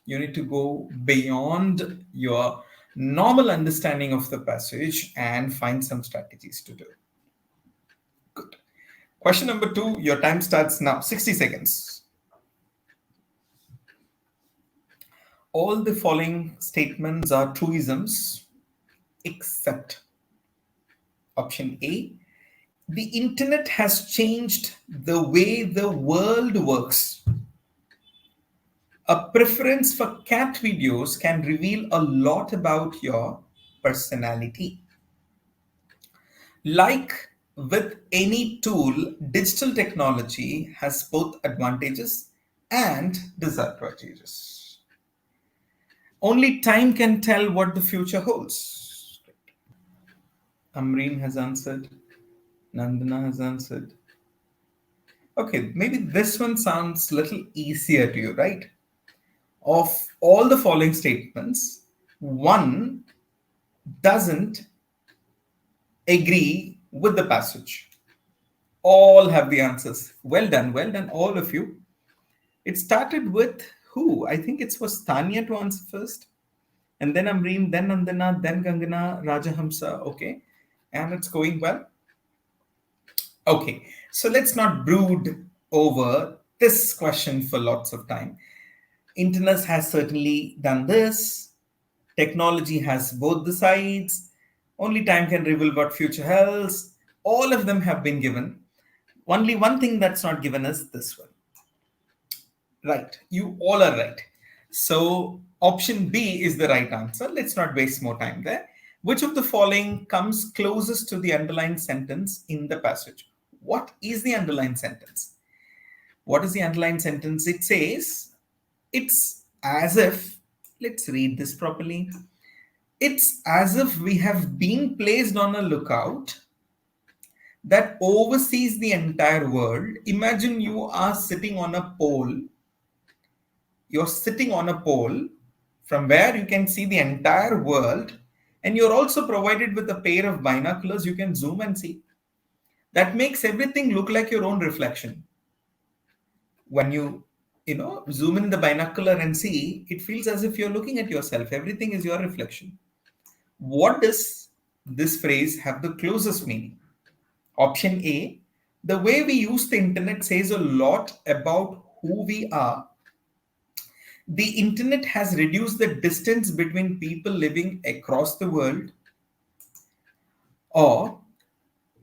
You need to go beyond your normal understanding of the passage and find some strategies to do. Good. Question number 2, your time starts now. 60 seconds. All the following statements are truisms except option A. The internet has changed the way the world works. A preference for cat videos can reveal a lot about your personality. Like with any tool, digital technology has both advantages and disadvantages. Only time can tell what the future holds. Amreen has answered. Nandana has answered. Okay, maybe this one sounds a little easier to you, right? Of all the following statements, one doesn't agree with the passage. All have the answers. Well done, all of you. It started with who? I think it was Tanya to answer first, and then Amreen, then Nandana, then Gangana, Rajahamsa. Okay, and it's going well. Okay, so let's not brood over this question for lots of time. Internet has certainly done this. Technology has both the sides. Only time can reveal what future holds. All of them have been given. Only one thing that's not given is this one. Right. You all are right. So option B is the right answer. Let's not waste more time there. Which of the following comes closest to the underlined sentence in the passage? What is the underlined sentence? What is the underlined sentence? It says, it's as if, let's read this properly. It's as if we have been placed on a lookout that oversees the entire world. Imagine you are sitting on a pole. You're sitting on a pole from where you can see the entire world, and you're also provided with a pair of binoculars you can zoom and see. That makes everything look like your own reflection. When you zoom in the binocular and see, it feels as if you're looking at yourself. Everything is your reflection. What does this phrase have the closest meaning? Option A, the way we use the internet says a lot about who we are. The internet has reduced the distance between people living across the world. Or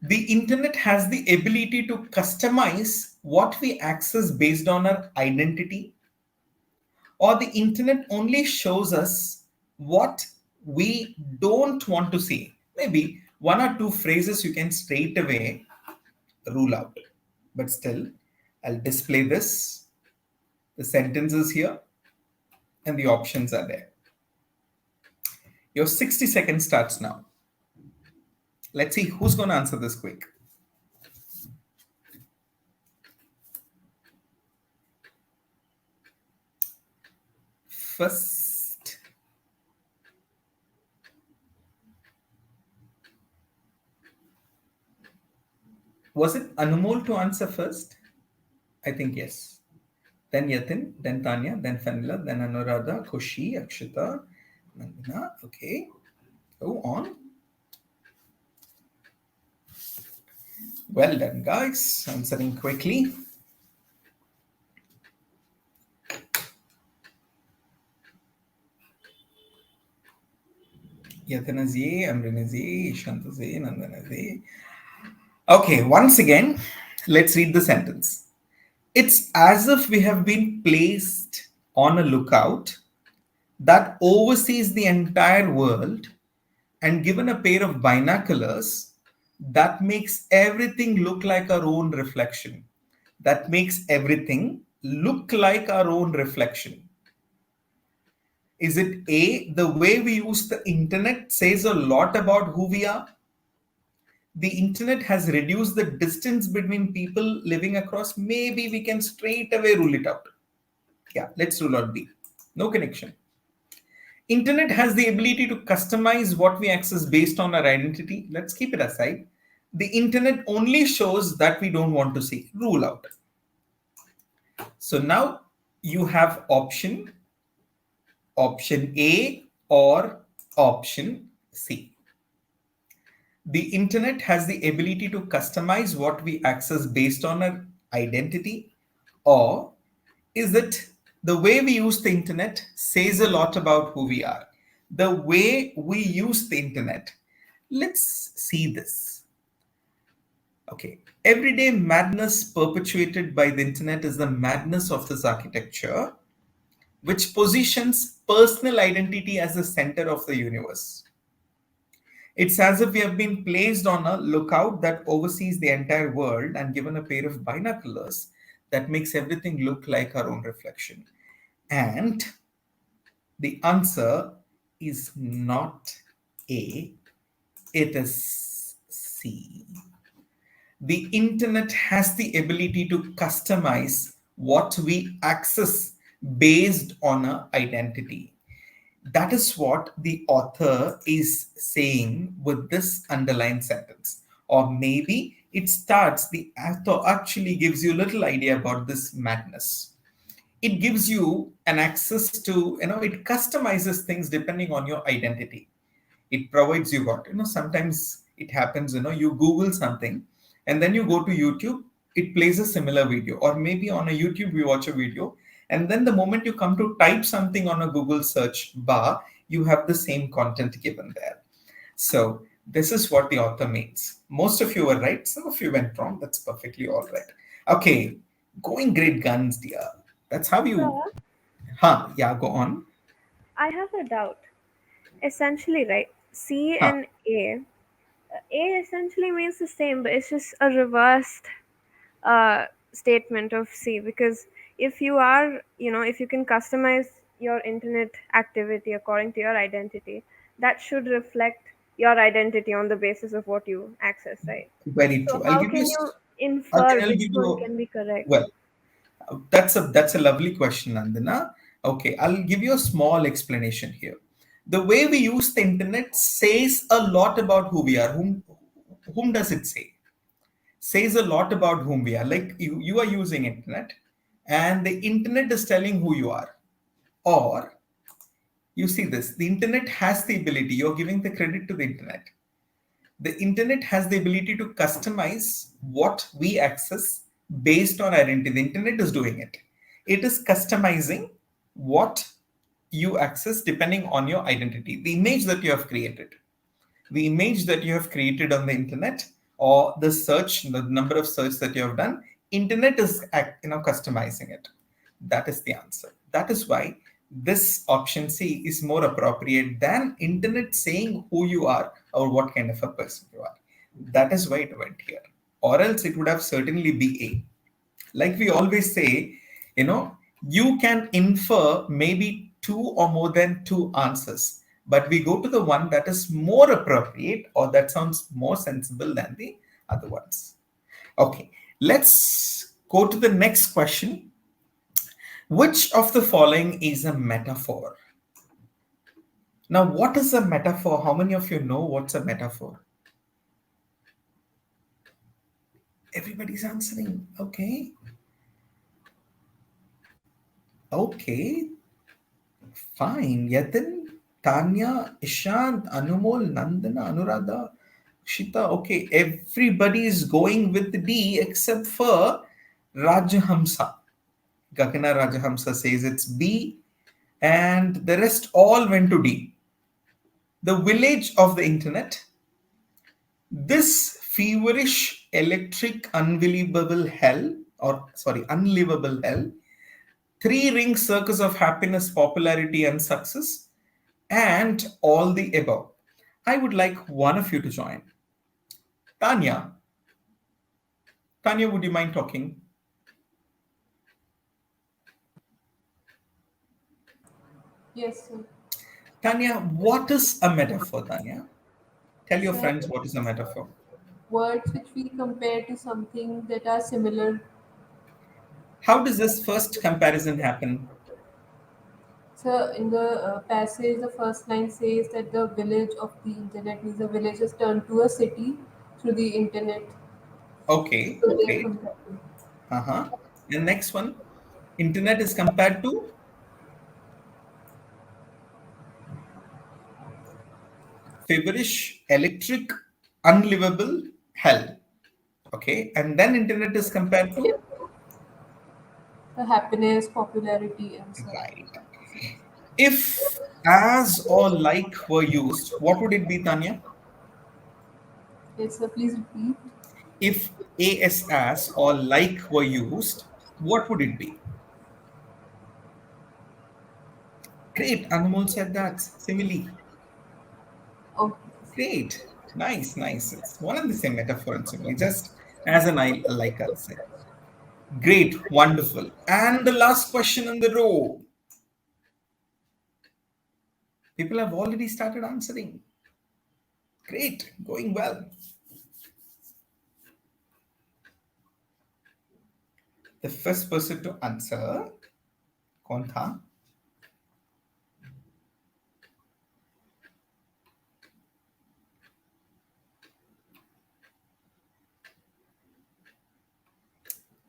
the internet has the ability to customize what we access based on our identity. or the internet only shows us what we don't want to see. Maybe one or two phrases you can straight away rule out. But still, I'll display this. The sentences here and the options are there. Your 60 seconds starts now. Let's see who's going to answer this quick. First, was it Anumol to answer first? I think yes. Then Yatin, then Tanya, then Fanila, then Anuradha, Kushi, Akshita, Nandina. Okay, go on. Well done, guys. Answering quickly. Yatin is A, Amrin is A, Ishant is A, Nandana is A. Okay, once again, let's read the sentence. It's as if we have been placed on a lookout that oversees the entire world and given a pair of binoculars that makes everything look like our own reflection. That makes everything look like our own reflection. Is it A, the way we use the internet says a lot about who we are? The internet has reduced the distance between people living across. Maybe we can straight away rule it out. Yeah, let's rule out B. No connection. Internet has the ability to customize what we access based on our identity. Let's keep it aside. The internet only shows that we don't want to see. Rule out. So now you have option A or option C. The internet has the ability to customize what we access based on our identity, or is it the way we use the internet says a lot about who we are? The way we use the internet. Let's see this. Okay, everyday madness perpetuated by the internet is the madness of this architecture, which positions personal identity as the center of the universe. It's as if we have been placed on a lookout that oversees the entire world and given a pair of binoculars that makes everything look like our own reflection. And the answer is not A, it is C. The internet has the ability to customize what we access based on our identity. That is what the author is saying with this underlined sentence. Or maybe it starts, the author actually gives you a little idea about this madness. It gives you an access to, it customizes things depending on your identity. It provides you what, sometimes it happens, you Google something and then you go to YouTube, it plays a similar video. Or maybe on a YouTube, you watch a video, and then the moment you come to type something on a Google search bar, you have the same content given there. So this is what the author means. Most of you were right. Some of you went wrong. That's perfectly all right. Okay, going great guns, dear. That's how you... Yeah, go on. I have a doubt. Essentially, right? C and A. A essentially means the same, but it's just a reversed statement of C, because if you are, if you can customize your internet activity according to your identity, that should reflect your identity on the basis of what you access, right? Very So true. how can you infer which one can be correct? Well, that's a lovely question, Nandana. Okay, I'll give you a small explanation here. The way we use the internet says a lot about who we are. Whom does it say? Says a lot about whom we are. Like you are using internet and the internet is telling who you are. Or you see this, the internet has the ability, you're giving the credit to the internet. The internet has the ability to customize what we access based on identity. The internet is doing it. It is customizing what you access depending on your identity, the image that you have created. The image that you have created on the internet, or the search, the number of search that you have done, internet is customizing it. That is the answer. That is why This option C is more appropriate than internet saying who you are or what kind of a person you are. That is why it went here. Or else it would have certainly be A. Like we always say, you can infer maybe two or more than two answers, but we go to the one that is more appropriate or that sounds more sensible than the other ones. Okay, let's go to the next question. Which of the following is a metaphor? Now, what is a metaphor? How many of you know what's a metaphor? Everybody's answering. Okay. Okay. Fine. Yatin, Tanya, Ishant, Anumol, Nandana, Anuradha, Shita. Okay. Everybody is going with D except for Rajahamsa. Gagana Rajahamsa says it's B, and the rest all went to D. The village of the internet. This feverish, electric, unbelievable hell, or sorry, unlivable hell, three-ring circus of happiness, popularity, and success, and all the above. I would like one of you to join. Tanya. Tanya, would you mind talking? Yes, sir. Tanya, what is a metaphor, Tanya? Tell your Sir, friends what is a metaphor. words which we compare to something that are similar. How does this first comparison happen? So in the passage, the first line says that the village of the internet means the village is turned to a city through the internet. Okay, So they are great. comparing. Uh-huh. The next one, internet is compared to feverish, electric, unlivable hell. Okay, and then internet is compared to The happiness, popularity, and right. If as or like were used, what would it be, Tanya? yes, sir, please repeat. If as or like were used, what would it be? Great, Anmol said that. Simile. Oh, Great. Nice, nice. It's one and the same metaphor and simile, just as an I like I'll say. Great, wonderful. And the last question in the row. People have already started answering. Great, going well. The first person to answer, कौन था?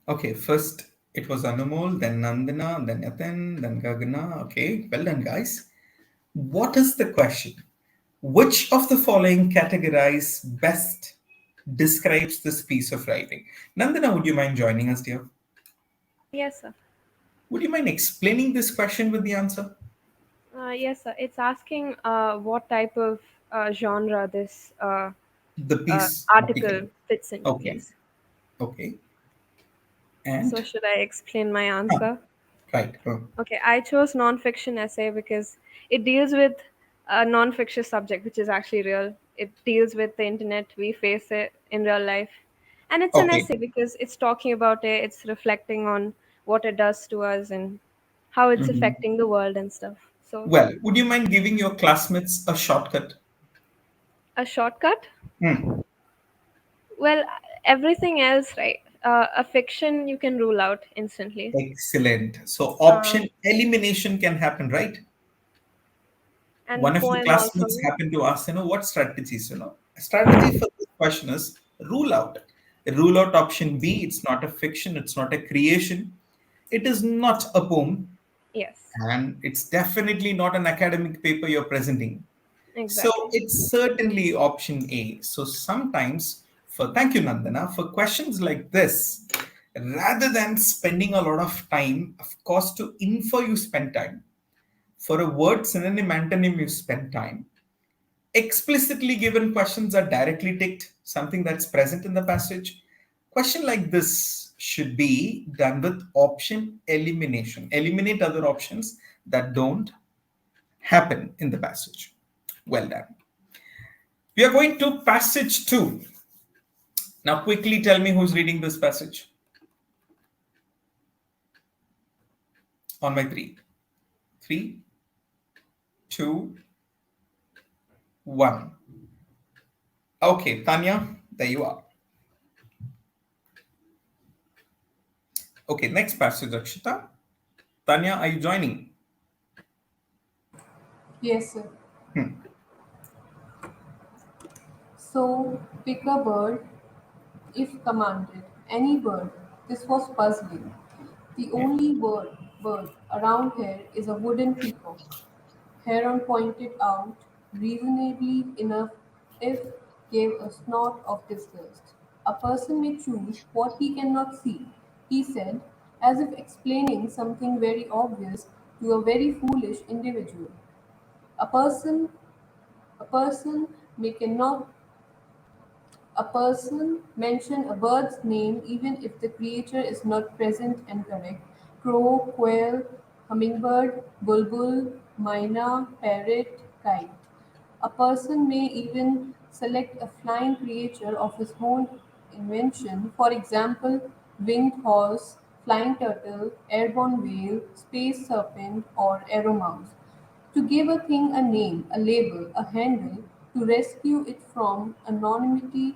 Okay, first it was Anumol, then Nandana, then Yatin, then Gagana. Okay, well done, guys. What is the question? Which of the following categories best describes this piece of writing? Nandana, would you mind joining us, dear? Yes, sir. Would you mind explaining this question with the answer? Yes, sir. It's asking what type of genre this The piece article. article fits into. Okay, Yes. okay. So And should I explain my ah, answer? right. Okay, I chose non-fiction essay because it deals with a non-fiction subject, which is actually real. It deals with the internet. We face it in real life, and it's an Okay. essay because it's talking about it. It's reflecting on what it does to us and how it's Mhm. affecting the world and stuff. So, Well, would you mind giving your classmates a shortcut? a shortcut. Hmm. Well, everything else, right? A fiction you can rule out instantly. Excellent. So Uh, option elimination can happen, right? and One of your poem also. classmates happened to ask, what strategies, A strategy for this question is rule out. Rule out option B, it's not a fiction, it's not a creation, it is not a poem, Yes, and it's definitely not an academic paper you're presenting. So exactly. it's certainly option A. So sometimes, thank you, Nandana, for questions like this, rather than spending a lot of time, of course, to infer you spend time. For a word synonym antonym, you spend time. Explicitly given questions are directly ticked, something that's present in the passage. Question like this should be done with option elimination. Eliminate other options. that don't happen in the passage. Well done. We are going to passage 2. Now, quickly tell me who's reading this passage. On my three. 3, 2, 1. Okay, Tanya, there you are. Okay, next passage, Akshita. Tanya, are you joining? Yes, sir. So pick a bird if commanded. Any bird. This was puzzling. The only bird around here is a wooden peacock. Heron pointed out, reasonably enough, if gave a snort of disgust. A person may choose what he cannot see, he said, as if explaining something very obvious to a very foolish individual. A person a person may cannot a person mention a bird's name even if the creature is not present and correct. Crow, quail, hummingbird, bulbul, myna, parrot, kite. A person may even select a flying creature of his own invention, for example, winged horse, flying turtle, airborne whale, space serpent, or arrow mouse. To give a thing a name, a label, a handle, to rescue it from anonymity,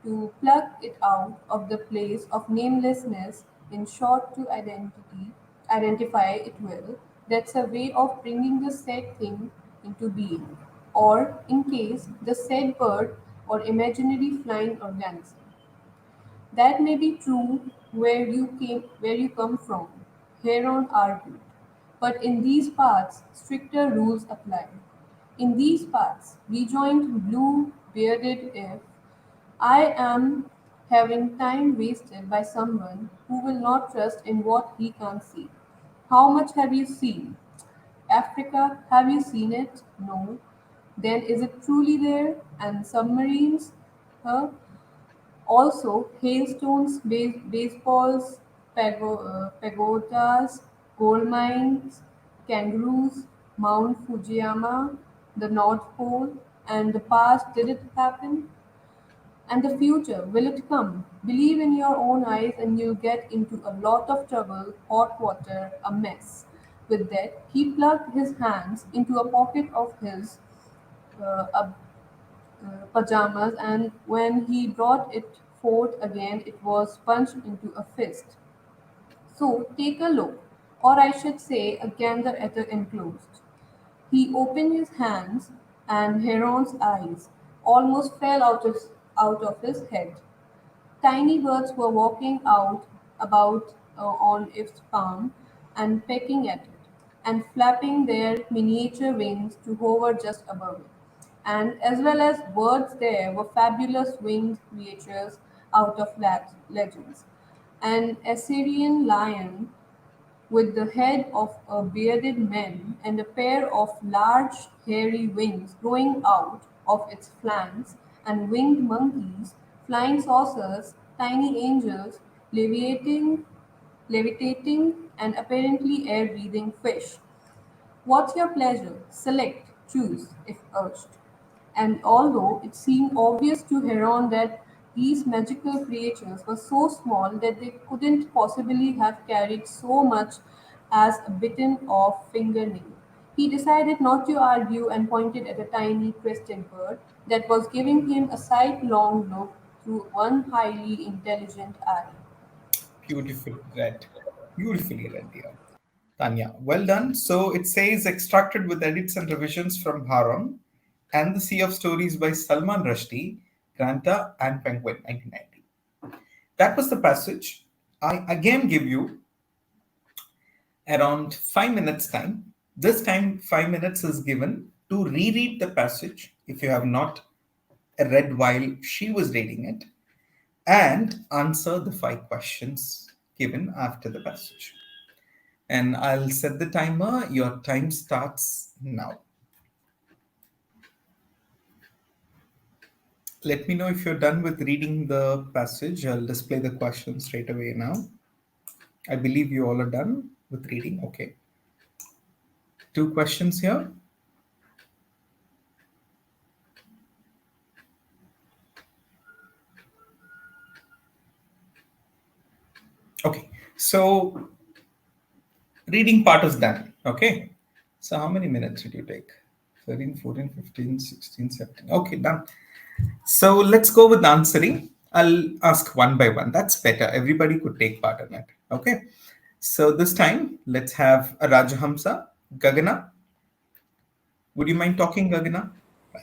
to pluck it out of the place of namelessness, in short, to identify it well, that's a way of bringing the said thing into being, or in case the said bird or imaginary flying organism. That may be true where you come from, Heron argued. But in these parts stricter rules apply. In these parts, rejoined blue bearded if I am having time wasted by someone who will not trust in what he can't see. How much have you seen? Africa, have you seen it? No. Then is it truly there? And submarines? Huh? Also, hailstones, baseballs, pagodas, gold mines, kangaroos, Mount Fujiyama, the North Pole, and the past did it happen? And the future, will it come? Believe in your own eyes and you'll get into a lot of trouble, hot water, a mess. With that, he plugged his hands into a pocket of his a pajamas, and when he brought it forth again, it was punched into a fist. So take a look, or I should say, a gander at the enclosed. He opened his hands, and Heron's eyes almost fell out of his head. Tiny birds were walking out about on its palm and pecking at it, and flapping their miniature wings to hover just above it. And as well as birds, there were fabulous winged creatures out of legends. An Assyrian lion with the head of a bearded man and a pair of large hairy wings growing out of its flanks, and winged monkeys, flying saucers, tiny angels, levitating, and apparently air-breathing fish. What's your pleasure? Select, choose, if urged. And although it seemed obvious to Heron that these magical creatures were so small that they couldn't possibly have carried so much as a bitten off fingernail, he decided not to argue and pointed at a tiny crested bird that was giving him a sidelong look through one highly intelligent eye. Beautifully read. Beautifully read, dear. Tanya, well done. So it says extracted with edits and revisions from Haram and the Sea of Stories by Salman Rushdie, Granta, and Penguin, 1990. That was the passage. I again give you around 5 minutes time. This time, 5 minutes is given to reread the passage if you have not read while she was reading it and answer the 5 questions given after the passage. And I'll set the timer. Your time starts now. Let me know if you're done with reading the passage. I'll display the questions straight away now. I believe you all are done with reading. Okay. Two questions here. Okay, so reading part is done. Okay, so how many minutes did you take? 13, 14, 15, 16, 17. Okay, done. So let's go with answering. I'll ask one by one. That's better. Everybody could take part in it. Okay. So this time, let's have a Rajahamsa. Gagana, would you mind talking, Gagana?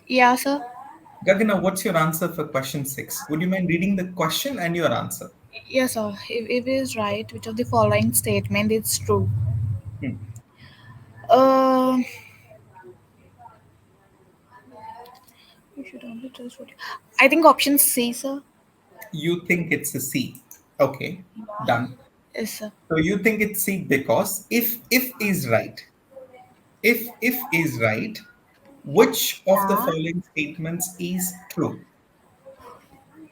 Yeah, sir. Gagana, what's your answer for question 6? Would you mind reading the question and your answer? Yes, sir. If it is right, which of the following statement is true? Hmm. Uh, you should only trust what I think option C, sir. You think it's a C. Okay, done. Yes, sir. So you think it's C because if is right, if is right, which of the Yeah. following statements is true?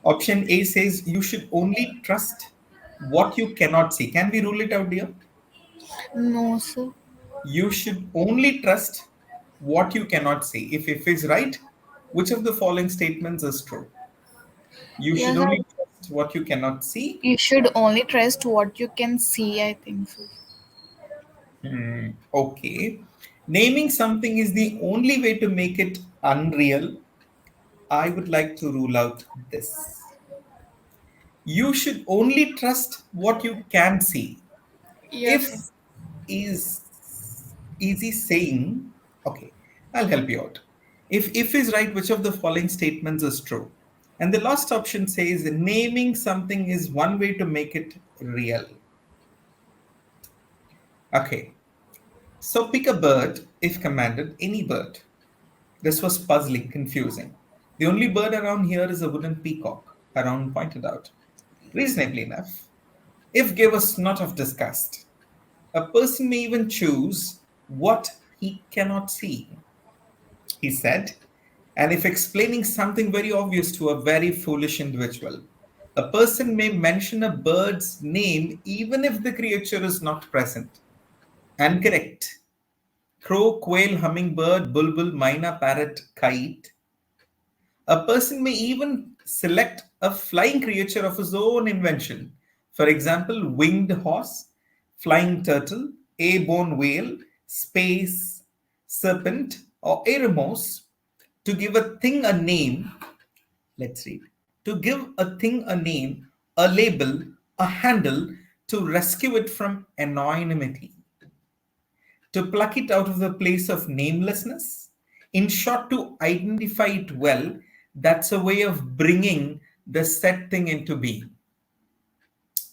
Option A says you should only trust what you cannot see. Can we rule it out, dear? No, sir. You should only trust what you cannot see. If is right, which of the following statements is true? You should Yes, sir. only trust what you cannot see. You should only trust what you can see, I think so. Okay. Naming something is the only way to make it unreal. I would like to rule out this. You should only trust what you can see. Yes, sir. If is easy saying, okay, I'll help you out. If is right, which of the following statements is true? And the last option says naming something is one way to make it real. Okay, so pick a bird if commanded, any bird. This was puzzling, confusing. The only bird around here is a wooden peacock, Around pointed out. Reasonably enough. If gave a snort of disgust, a person may even choose what he cannot see, he said. And if explaining something very obvious to a very foolish individual, a person may mention a bird's name even if the creature is not present. And correct. Crow, quail, hummingbird, bulbul, myna, parrot, kite. A person may even select a flying creature of his own invention. For example, winged horse, flying turtle, airborne whale, space serpent, or eremos. To give a thing a name, let's read. To give a thing a name, a label, a handle, to rescue it from anonymity, to pluck it out of the place of namelessness. In short, to identify it well, that's a way of bringing the said thing into being.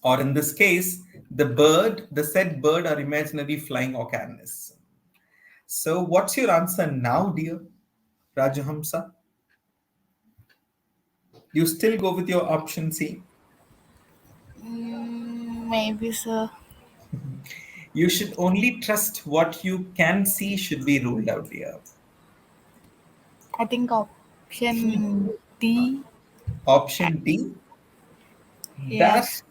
Or in this case, the said bird, or imaginary flying organism. So, what's your answer now, dear Rajahamsa? You still go with your option C? Maybe, sir. You should only trust what you can see, should be ruled out, dear. I think option D. Option D, Yes. that's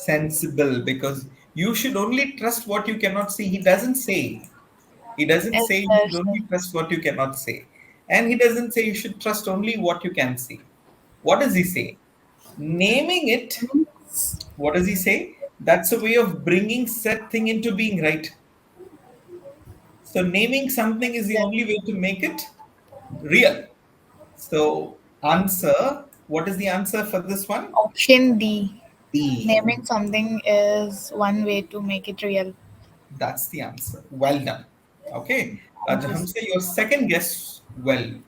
sensible because you should only trust what you cannot see. He doesn't say. He doesn't Yes, say you sir. should only trust what you cannot say. And he doesn't say you should trust only what you can see. What does he say? Naming it, what does he say? That's a way of bringing said thing into being, right? So naming something is the only way to make it real. So answer, what is the answer for this one? Option D. D. Naming something is one way to make it real. That's the answer. Well done. Okay. Thank you, sir. Rajahamsa, your second guess went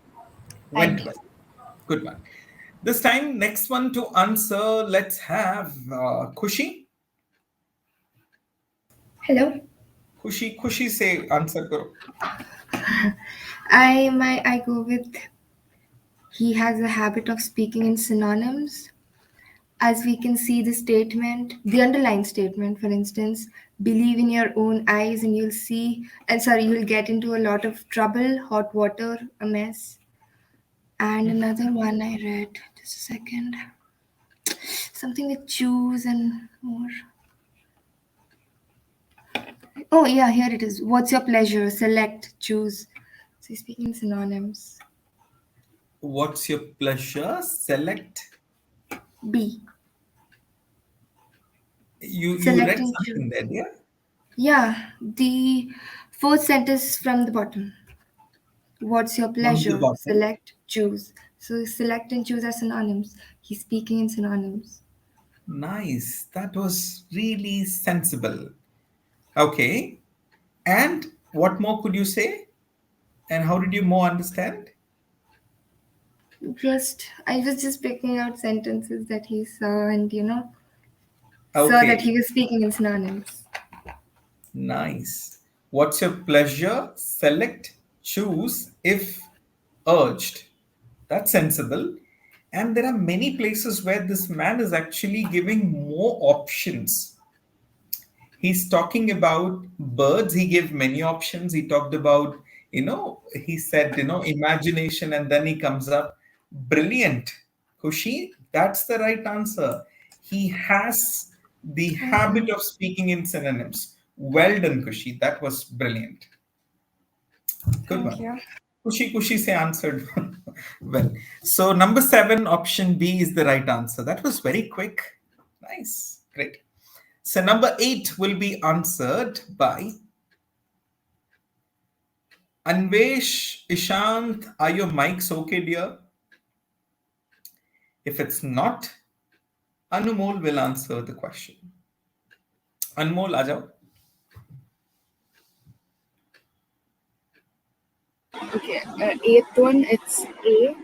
Thank you. well. Good one. This time, next one to answer, let's have Khushi. Hello. Khushi say answer karo. I go with he has a habit of speaking in synonyms. As we can see the statement, the underlying statement, for instance, believe in your own eyes and you'll see, and sorry, you'll get into a lot of trouble, hot water, a mess. And another one I read, just a second, something with choose and more. Oh, yeah, here it is. What's your pleasure? Select, choose. So he's speaking in synonyms. What's your pleasure? Select. B. You Select read and something choose. there, dear? Yeah, the fourth sentence from the bottom. What's your From the pleasure? bottom. Select, choose. So select and choose are synonyms. He's speaking in synonyms. Nice. That was really sensible. Okay. And what more could you say? And how did you more understand? I was just picking out sentences that he saw and, saw that Okay. he was speaking in synonyms. Nice. What's your pleasure? Select, choose if urged. That's sensible. And there are many places where this man is actually giving more options. He's talking about birds. He gave many options. He talked about, he said, imagination, and then he comes up. Brilliant. Kushi, that's the right answer. He has the Thank habit you. of speaking in synonyms. Well done, Kushi. That was brilliant. Good Thank one. you. Kushi say answered well. So number 7, option B is the right answer. That was very quick. Nice. Great. So number 8 will be answered by Anvesh. Ishant, are your mics okay, dear? If it's not, Anumol will answer the question. Anmol, aa jao. Okay, eighth one, it's A.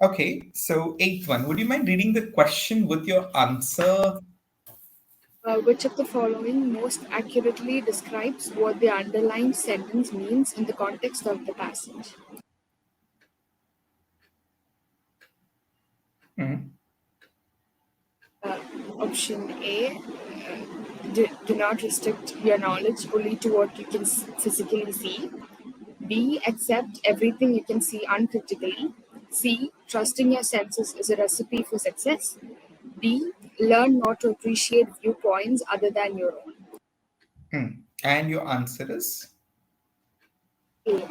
Okay, so 8th one. Would you mind reading the question with your answer? Which of the following most accurately describes what the underlying sentence means in the context of the passage? Mhm. Uh, Option A, do not restrict your knowledge only to what you can physically see. B, accept everything you can see uncritically. C, trusting your senses is a recipe for success. D, learn not to appreciate viewpoints other than your own. And your answer is A.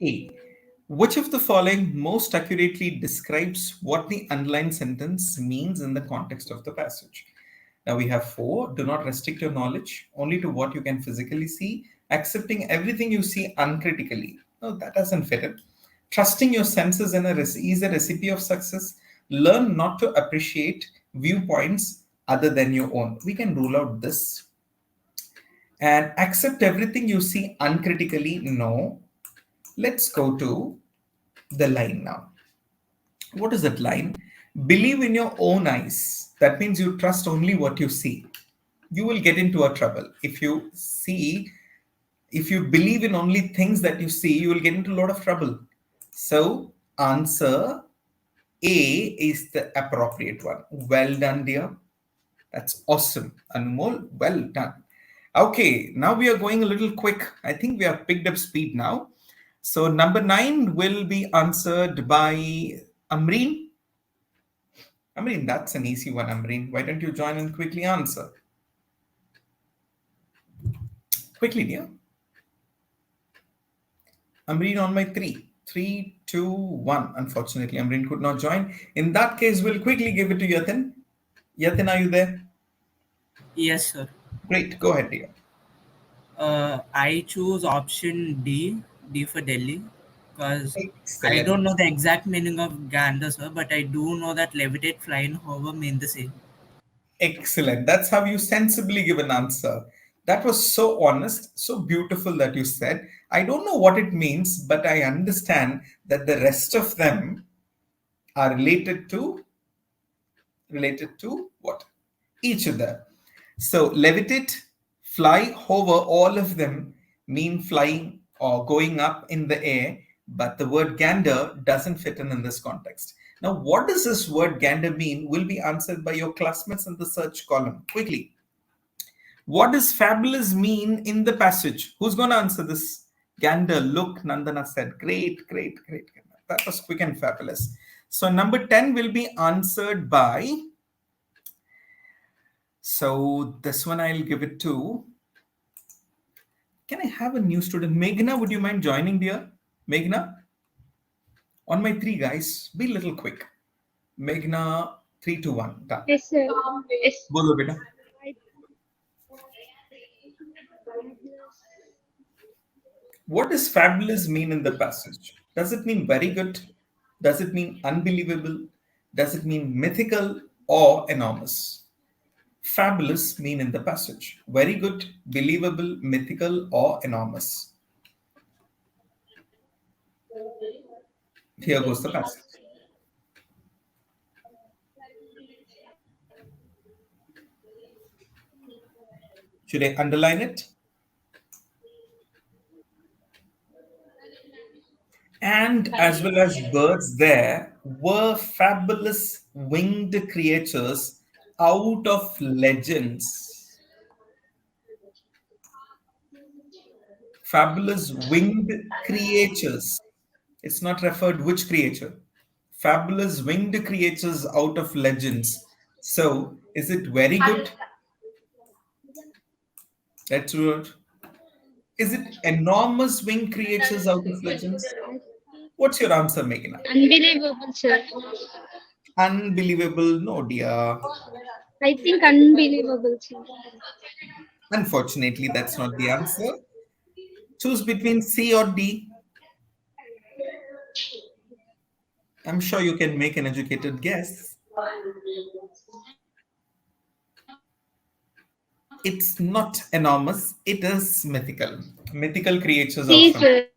A. Which of the following most accurately describes what the underlying sentence means in the context of the passage? Now we have 4. Do not restrict your knowledge only to what you can physically see, accepting everything you see uncritically. No, that doesn't fit it. Trusting your senses is a recipe of success. Learn not to appreciate viewpoints other than your own. We can rule out this. And accept everything you see uncritically. No. Let's go to the line now. What is that line? Believe in your own eyes. That means you trust only what you see. You will get into a trouble. If you believe in only things that you see, you will get into a lot of trouble. So, answer A is the appropriate one. Well done, dear. That's awesome. Anmol, well done. Okay, now we are going a little quick. I think we have picked up speed now. So number 9 will be answered by Amreen. Amreen, that's an easy one, Amreen. Why don't you join and quickly answer? Quickly, dear. Amreen on my 3. 3, 2, 1. Unfortunately, Amreen could not join. In that case, we'll quickly give it to Yatin. Yatin, are you there? Yes, sir. Great. Go ahead, dear. I choose option D, D for Delhi, because I don't Excellent. know the exact meaning of gander, sir, but I do know that levitate, fly, and hover mean the same. Excellent. That's how you sensibly give an answer. That was so honest, so beautiful that you said. I don't know what it means, but I understand that the rest of them are related to what? Each other. So levitate, fly, hover, all of them mean flying or going up in the air, but the word gander doesn't fit in this context. Now, what does this word gander mean will be answered by your classmates in the search column. Quickly. What does fabulous mean in the passage? Who's going to answer this? Gander, look, Nandana said. Great, great, great. That was quick and fabulous. So number 10 will be answered by So this one I'll give it to. Can I have a new student? Meghna, would you mind joining, dear? Meghna? On my three, guys. Be a little quick. Meghna, 3, 2, 1. Done. Yes, sir. Yes. Bolo, beta. What does fabulous mean in the passage? Does it mean very good? Does it mean unbelievable? Does it mean mythical or enormous? Fabulous mean in the passage. Very good, believable, mythical, or enormous. Here goes the passage. Should I underline it? And as well as birds, there were fabulous winged creatures out of legends. Fabulous winged creatures. It's not referred which creature. Fabulous winged creatures out of legends. So, is it very good? That's right. Is it enormous winged creatures out of legends? What's your answer, Meghna? Unbelievable, sir. Unbelievable? No, dear. I think unbelievable, sir. Unfortunately, that's not the answer. Choose between C or D. I'm sure you can make an educated guess. It's not enormous, it is mythical. Mythical creatures out See, from. sir.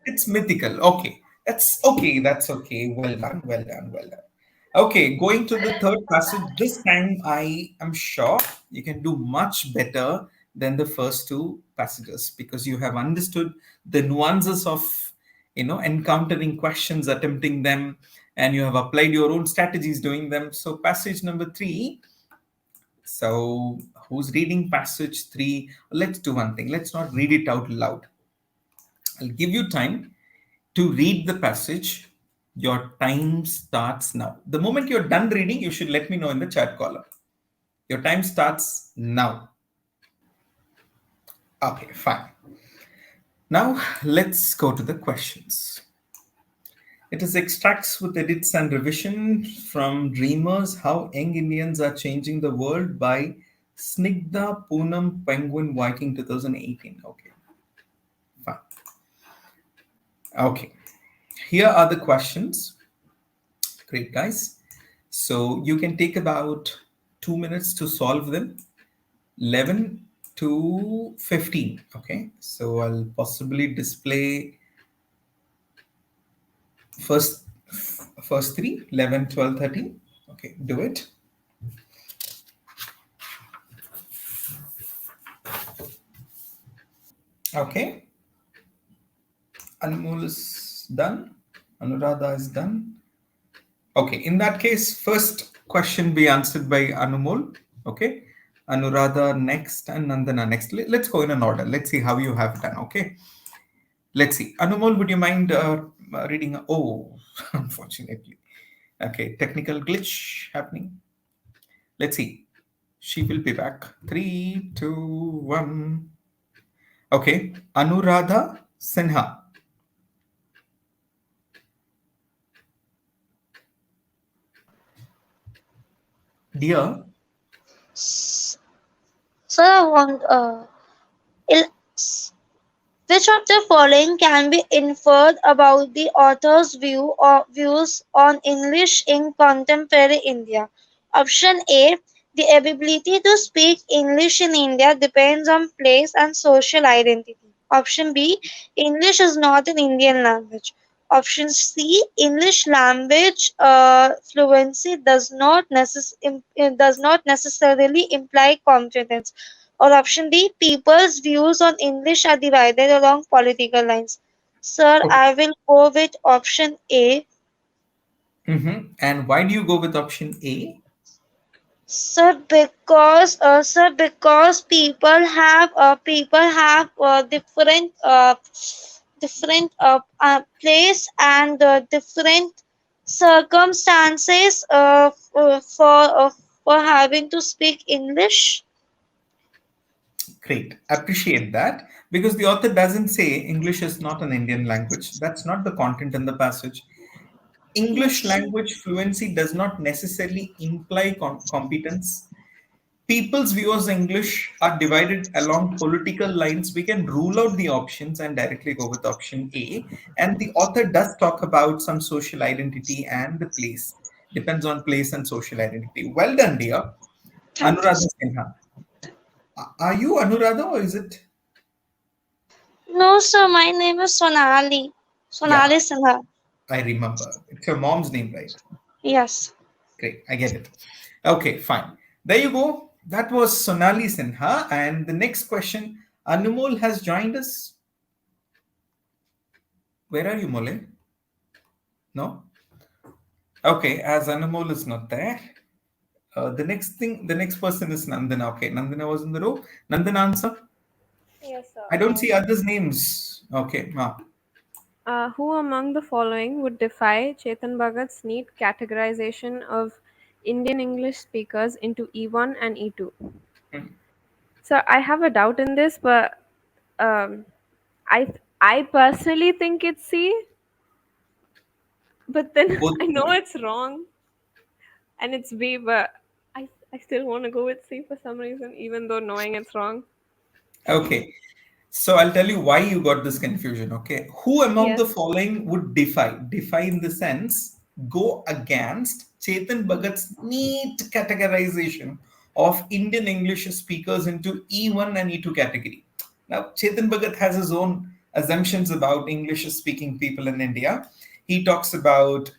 It's mythical. Okay. That's okay. That's okay. Well done. Well done. Well done. Okay. Going to the third passage. This time I am sure you can do much better than the first two passages because you have understood the nuances of encountering questions, attempting them, and you have applied your own strategies doing them. So passage number 3. So who's reading passage 3? Let's do one thing. Let's not read it out loud. I'll give you time to read the passage. Your time starts now. The moment you're done reading, you should let me know in the chat column. Your time starts now. Okay, fine. Now let's go to the questions. It is extracts with edits and revision from Dreamers, How Young Indians Are Changing the World by Snigdha Poonam Penguin Viking 2018. Okay, fine. Okay, here are the questions. Great, guys. So you can take about 2 minutes to solve them. 11 to 15. Okay, so I'll possibly display first three, 11, 12, 13. Okay, do it. Okay, Anmol is done. Anuradha is done. Okay, in that case, first question be answered by Anumol. Okay, Anuradha next and Nandana next. Let's go in an order. Let's see how you have done. Okay, let's see. Anumol, would you mind reading? Oh, unfortunately. Okay, technical glitch happening. Let's see. She will be back. 3, 2, 1. Okay, Anuradha Sinha. Dear, So I want il- which of the following can be inferred about the author's view or views on English in contemporary India? Option A. The ability to speak English in India depends on place and social identity. Option B. English is not an Indian language. Option C. English language fluency does not necessarily imply competence. Or option D, people's views on English are divided along political lines. Sir, okay. I will go with option A. And why do you go with option A? Sir, because people have different place and different circumstances for having to speak English? Great. Appreciate that because the author doesn't say English is not an Indian language. That's not the content in the passage. English Yes. language fluency does not necessarily imply competence. People's views of English are divided along political lines. We can rule out the options and directly go with option A. And the author does talk about some social identity and the place. Depends on place and social identity. Well done, dear. Thank you. Anuradha Sinha. Are you Anuradha or is it? No, sir, my name is Sonali. Yeah, Sonali Sinha. I remember. It's your mom's name, right? Yes. Great, I get it. Okay, fine. There you go. That was Sonali Sinha. And the next question, Anumol has joined us. Where are you, Mole? No? Okay, as Anumol is not there. The next person is Nandana. Okay, Nandana was in the row. Nandana, answer. Yes, sir. I don't see others' names. Okay, Who among the following would defy Chetan Bhagat's neat categorization of Indian English speakers into E1 and E2? So I have a doubt in this, but um, I personally think it's C, but then both. I know it's wrong and it's B, but I still want to go with C for some reason, even though knowing it's wrong. Okay, so I'll tell you why you got this confusion. Okay, who among the Yes. following would defy in the sense go against Chetan Bhagat's neat categorization of Indian English speakers into E1 and E2 category? Now, Chetan Bhagat has his own assumptions about English speaking people in India. He talks about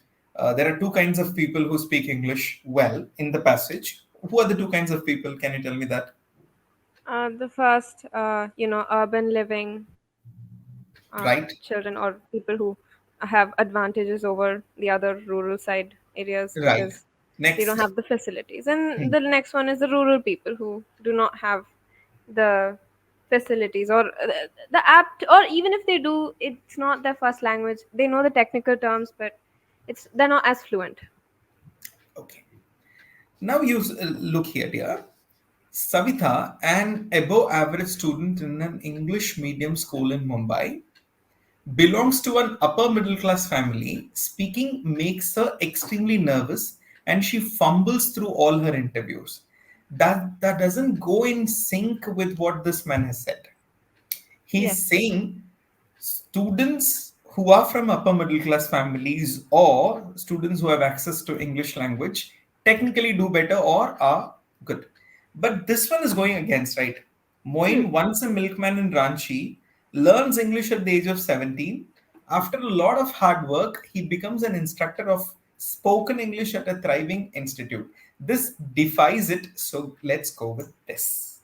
there are two kinds of people who speak English well in the passage. Who are the two kinds of people? Can you tell me that? The first, urban living Right, children or people who have advantages over the other rural side areas right. because they don't Next. have the facilities. And the next one is the rural people who do not have the facilities or the apt, or even if they do, it's not their first language. They know the technical terms, but they're not as fluent. Okay. Now you look here, dear. Savitha, an above average student in an English medium school in Mumbai, belongs to an upper middle class family. Speaking makes her extremely nervous and she fumbles through all her interviews. That doesn't go in sync with what this man has said. He's Yes. saying students who are from upper middle class families or students who have access to English language technically do better or are good. But this one is going against, right? Moin, once a milkman in Ranchi, learns English at the age of 17. After a lot of hard work, he becomes an instructor of spoken English at a thriving institute. This defies it, so let's go with this.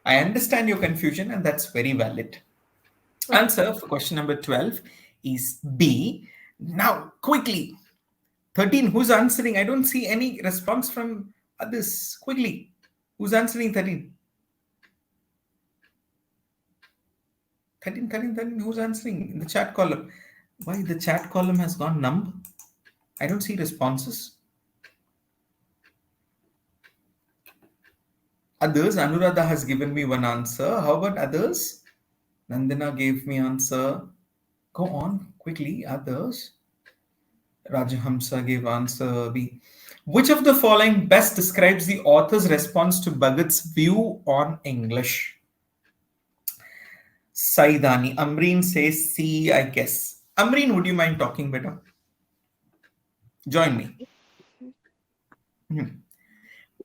I understand your confusion, and that's very valid. Okay. Answer for question number 12 is B. Now, quickly, 13, who's answering? I don't see any response from others. Quickly, who's answering 13? 13, 13, 13, who's answering in the chat column? Why the chat column has gone numb? I don't see responses. Others, Anuradha has given me one answer. How about others? Nandana gave me answer. Go on quickly, others. Rajahamsa gave answer B. Which of the following best describes the author's response to Bhagat's view on English? Saidani. Amreen says C, I guess. Amreen, would you mind talking better? Join me.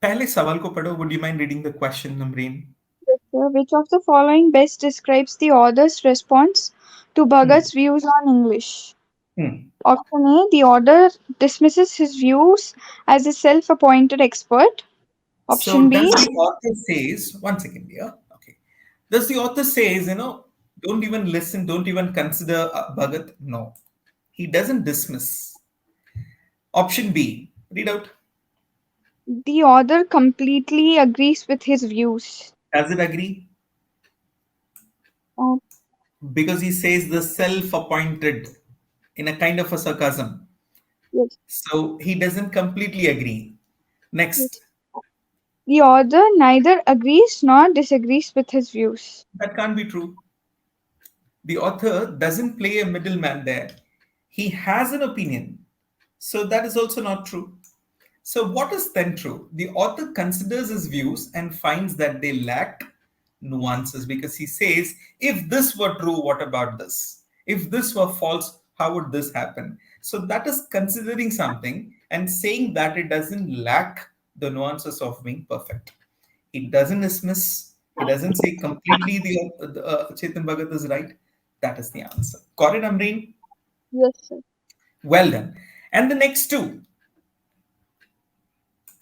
पहले सवाल को पढ़ो. Would you mind reading the question, Amreen? Yes, sir. Which of the following best describes the author's response to Bhagat's views on English? Option A, the author dismisses his views as a self-appointed expert. So Option does B, the author says, one second here. Okay. Does the author says, don't even listen, don't even consider Bhagat? No. He doesn't dismiss. Option B. Read out. the author completely agrees with his views. Does it agree? Uh, Because he says the self-appointed in a kind of a sarcasm. yes. So he doesn't completely agree. Yes. Next. The author neither agrees nor disagrees with his views. That can't be true. The author doesn't play a middleman there. He has an opinion. So that is also not true. So, what is then true? The author considers his views and finds that they lack nuances because he says, if this were true, what about this? If this were false, how would this happen? So, that is considering something and saying that it doesn't lack the nuances of being perfect. It doesn't dismiss, he doesn't say completely the Chetan Bhagat is right. That is the answer. Got it, Amreen? Yes, sir. Well done. And the next two,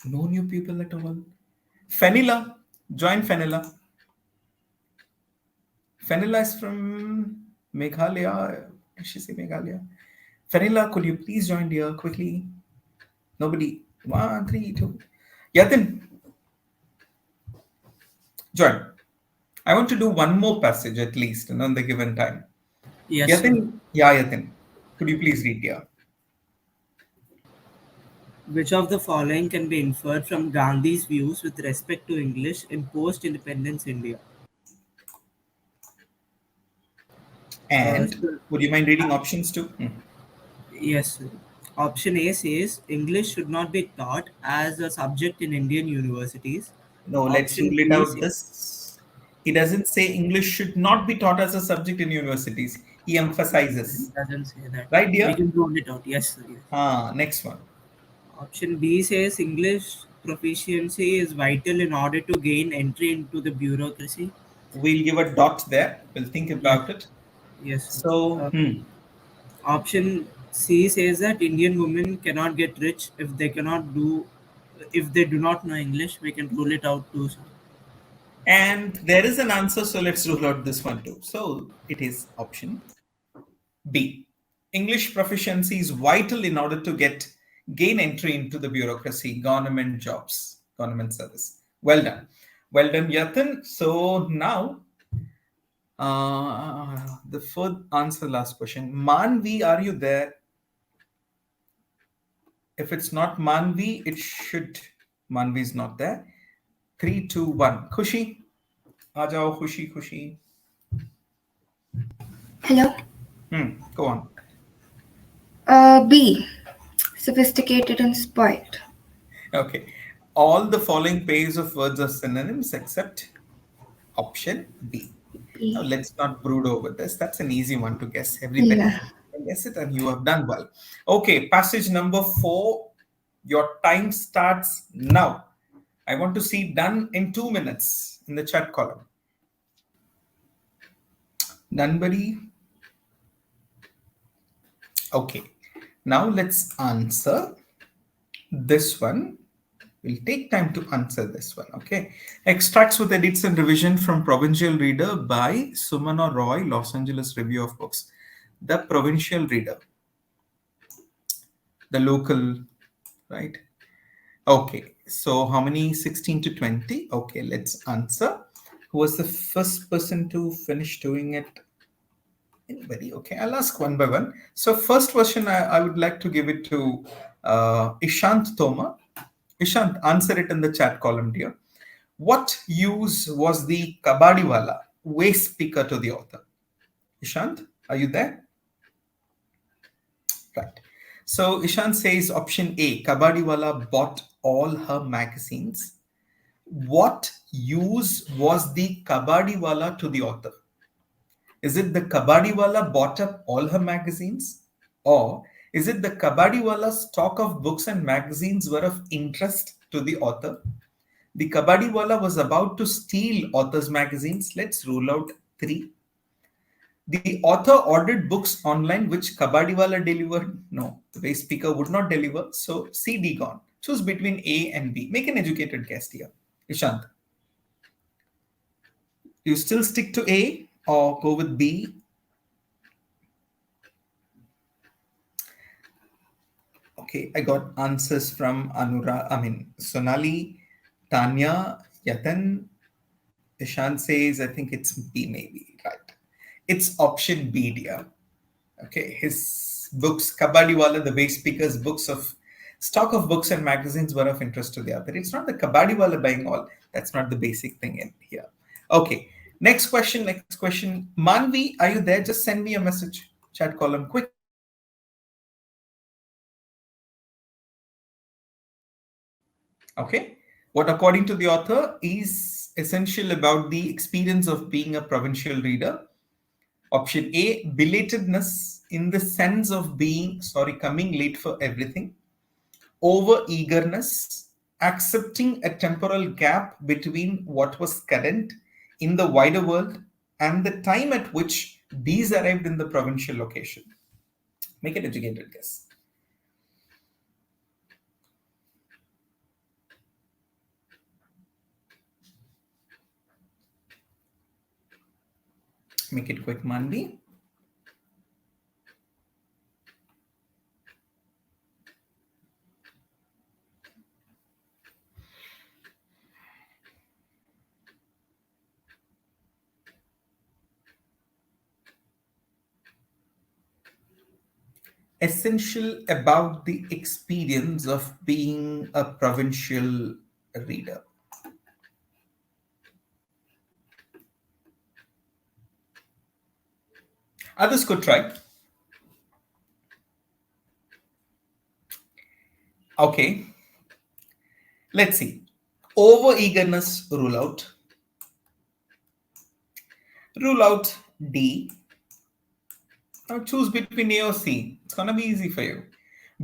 no new people at all. Fenila, join Fenila. Fenila is from Meghalaya. Did she say Meghalaya? Fenila, could you please join dear quickly? Nobody. 1, 3, 2. Yatin, join. I want to do one more passage at least on the given time. Yes, sir. Yatin, yeah, Yatin. Could you please read dear? Which of the following can be inferred from Gandhi's views with respect to English in post-independence India? And So, would you mind reading options too? yes, sir. Option A says English should not be taught as a subject in Indian universities. No, let's Option rule it B out. says, This he doesn't say English should not be taught as a subject in universities. He emphasizes. it doesn't say that. Right, We dear? can rule it out. Yes, sir. Yes. Next one. Option B says English proficiency is vital in order to gain entry into the bureaucracy. We'll give a dot there. We'll think Yes, about it. yes, sir. So, Option C says that Indian women cannot get rich if they do not know English. We can rule it out too, sir. and there is an answer. So let's rule out this one too. So it is option B. English proficiency is vital in order to gain entry into the bureaucracy, government jobs, government service. Well done. Well done, Yatin. So now the fourth answer, last question. Manvi, are you there? If it's not Manvi, it should. Manvi is not there. 3, 2, 1. Khushi. आ जाओ खुशी खुशी. Hello. Go on. B. Sophisticated and spoiled. Okay. All the following pairs of words are synonyms except option B. B. Now let's not brood over this. That's an easy one to guess. Everybody Yeah. can guess it, and you have done well. Okay, passage number 4. Your time starts now. I want to see done in 2 minutes in the chat column. Done, buddy? Okay. Now let's answer this one. We'll take time to answer this one. Okay. Extracts with edits and revision from Provincial Reader by Sumana Roy, Los Angeles Review of Books. The Provincial Reader. The local, right? Okay. So how many? 16 to 20. Okay. Let's answer. Who was the first person to finish doing it? Anybody? Okay. I'll ask one by one. So first question, I would like to give it to Ishant Toma. Ishant, answer it in the chat column, dear. What use was the Kabadiwala waste speaker to the author? Ishant, are you there? Right. So Ishant says option A, Kabadiwala bought all her magazines. What use was the Kabadiwala to the author? Is it the Kabadiwala bought up all her magazines? Or is it the Kabadiwala's stock of books and magazines were of interest to the author? The Kabadiwala was about to steal author's magazines. Let's rule out 3. The author ordered books online which Kabadiwala delivered. No, the waste speaker would not deliver. So C, D gone. Choose between A and B. Make an educated guess here. Ishant. Do you still stick to A or go with B? Okay, I got answers from Sonali, Tanya, Yatan. Ishan says, I think it's B maybe, right? It's option B, dear. Okay, his books, Kabadiwala, the waste speaker's books of Stock of books and magazines were of interest to the author. It's not the kabaddi wala buying all. That's not the basic thing in here. Okay. Next question. Next question. Manvi, are you there? Just send me a message. Chat column quickly. Okay. What, according to the author, is essential about the experience of being a provincial reader? Option A, belatedness in the sense of coming late for everything. Over eagerness, accepting a temporal gap between what was current in the wider world and the time at which these arrived in the provincial location. Make an educated guess. Make it quick, Manvi. Essential about the experience of being a provincial reader. Others could try. Okay. Let's see. Over eagerness, rule out. Rule out D. Now choose between A or C. It's going to be easy for you.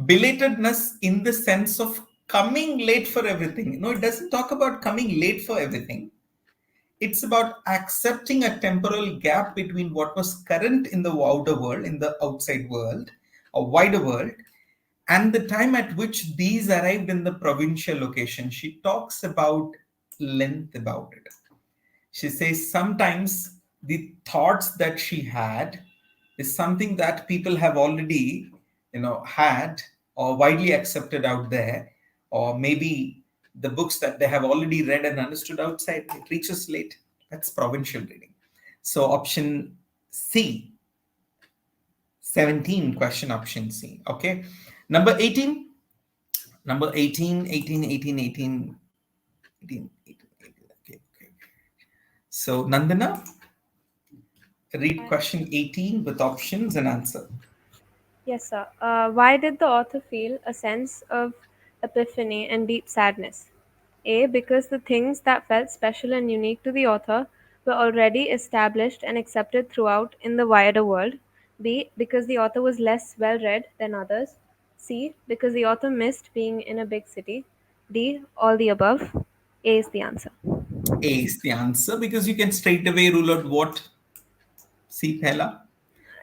Belatedness in the sense of coming late for everything. No, it doesn't talk about coming late for everything. It's about accepting a temporal gap between what was current in the outer world, in the outside world, or wider world, and the time at which these arrived in the provincial location. She talks about length about it. She says sometimes the thoughts that she had is something that people have already, had or widely accepted out there, or maybe the books that they have already read and understood outside, it reaches late. That's provincial reading. So option C, 17 question option C. Okay. Number 18. Number 18, 18, 18, 18, 18, 18, 18. Okay. So Nandana, read question 18 with options and answer. Yes, sir. Why did the author feel a sense of epiphany and deep sadness? A. Because the things that felt special and unique to the author were already established and accepted throughout in the wider world. B. Because the author was less well read than others. C. Because the author missed being in a big city. D. All the above. A is the answer. A is the answer because you can straight away rule out what? See, Thela?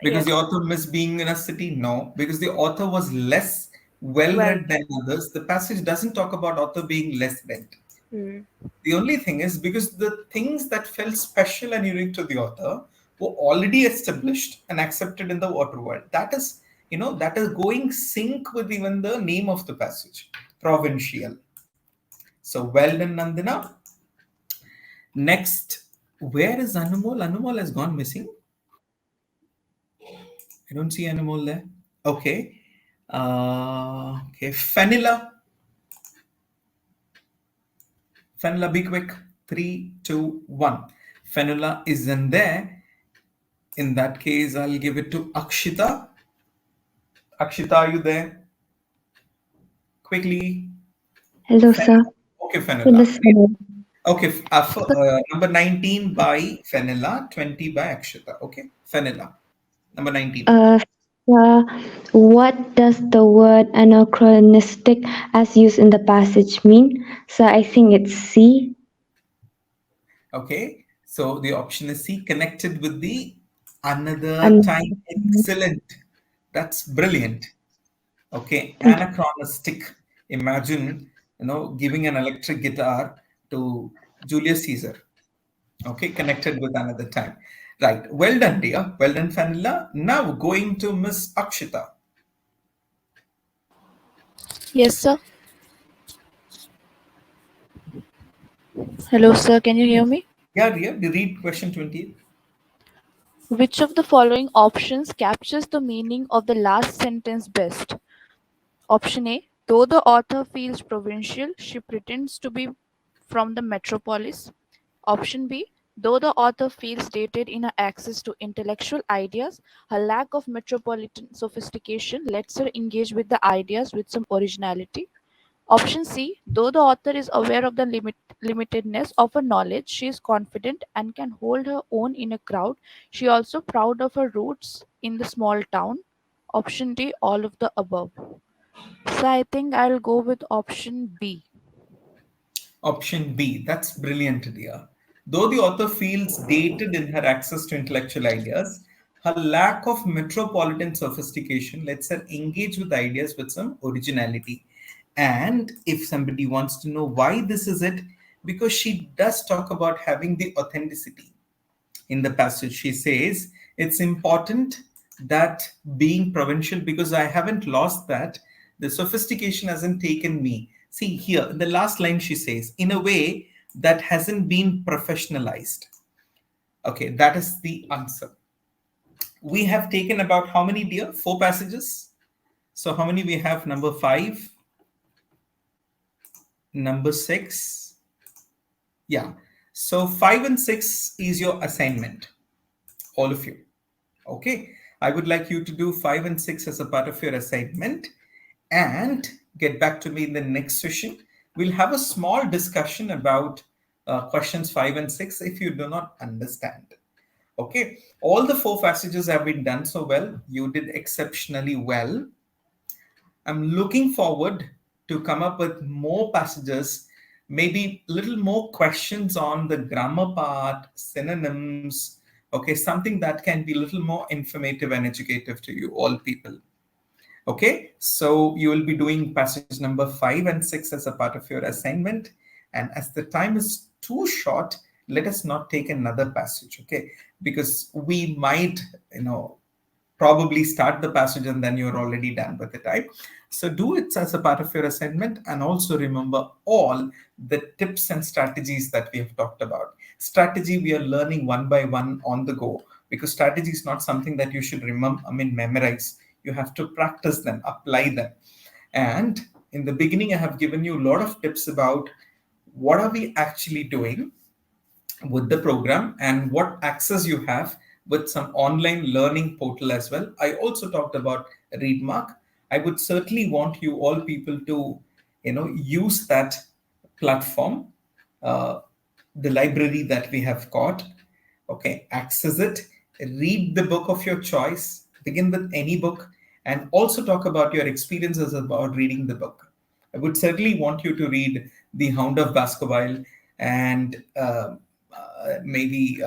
Because Yes. the author missed being in a city? No. Because the author was less well Well. read than others. The passage doesn't talk about author being less read. Hmm. The only thing is because the things that felt special and unique to the author were already established and accepted in the water world. That is, that is going sync with even the name of the passage, provincial. So well done, Nandana. Next, where is Anumol? Anumol has gone missing. I don't see Anumol there. Okay. Okay. Fanila. Fanila, be quick. 3, 2, 1. Fanila isn't there. In that case, I'll give it to Akshita. Akshita, are you there? Quickly. Hello, sir. Okay, Hello, Fanila. sir. Okay, number 19 by Fanila, 20 by Akshita. Okay, Fanila. Number 19. Sir, what does the word anachronistic as used in the passage mean? So I think it's C. Okay, so the option is C, connected with the another And time. Excellent. That's brilliant. Okay, thank you. anachronistic. Imagine, giving an electric guitar to Julius Caesar. Okay, connected with another time. Right. Well done, dear. Well done, Fanila. Now going to Miss Akshita. Yes, sir. Hello, sir. Can you hear me? Yeah, dear. Read question 20. Which of the following options captures the meaning of the last sentence best? Option A, Though the author feels provincial, she pretends to be from the metropolis. Option B. Though the author feels dated in her access to intellectual ideas, her lack of metropolitan sophistication lets her engage with the ideas with some originality. Option C. Though the author is aware of the limitedness of her knowledge, she is confident and can hold her own in a crowd. She also proud of her roots in the small town. Option D. All of the above. So I think I'll go with option B. Option B. That's brilliant, dear. Though the author feels dated in her access to intellectual ideas, her lack of metropolitan sophistication lets her engage with ideas with some originality. And if somebody wants to know why this is it, because she does talk about having the authenticity. In the passage, she says, it's important that being provincial, because I haven't lost that, the sophistication hasn't taken me. See here, in the last line, she says, in a way that hasn't been professionalized. Okay, that is the answer. We have taken about how many, dear? 4 passages. So how many we have? Number 5, number 6. Yeah. So 5 and 6 is your assignment, all of you. Okay, I would like you to do 5 and 6 as a part of your assignment and get back to me in the next session. We'll have a small discussion about questions 5 and 6 if you do not understand. Okay, all the 4 passages have been done so well. You did exceptionally well. I'm looking forward to come up with more passages, maybe a little more questions on the grammar part, synonyms, okay, something that can be a little more informative and educative to you all people. Okay, so you will be doing passage number 5 and 6 as a part of your assignment. And as the time is too short, let us not take another passage, okay? Because we might, probably start the passage and then you're already done with the time. So do it as a part of your assignment, and also remember all the tips and strategies that we have talked about. Strategy we are learning one by one on the go, because strategy is not something that you should memorize. You have to practice them, apply them. And in the beginning, I have given you a lot of tips about what are we actually doing with the program and what access you have with some online learning portal as well. I also talked about ReadMark. I would certainly want you all people to, use that platform, the library that we have got. Okay, access it, read the book of your choice, begin with any book, and also talk about your experiences about reading the book. I would certainly want you to read The Hound of Baskerville and maybe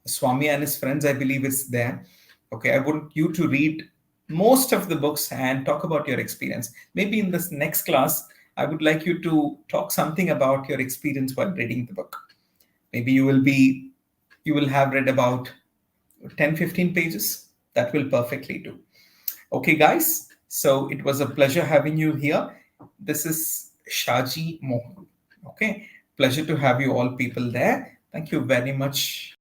Swami and his friends, I believe is there. Okay, I want you to read most of the books and talk about your experience. Maybe in this next class, I would like you to talk something about your experience while reading the book. Maybe you will have read about 10-15 pages. That will perfectly do. Okay, guys. So it was a pleasure having you here. This is Shaji Mohan. Okay, pleasure to have you all people there. Thank you very much.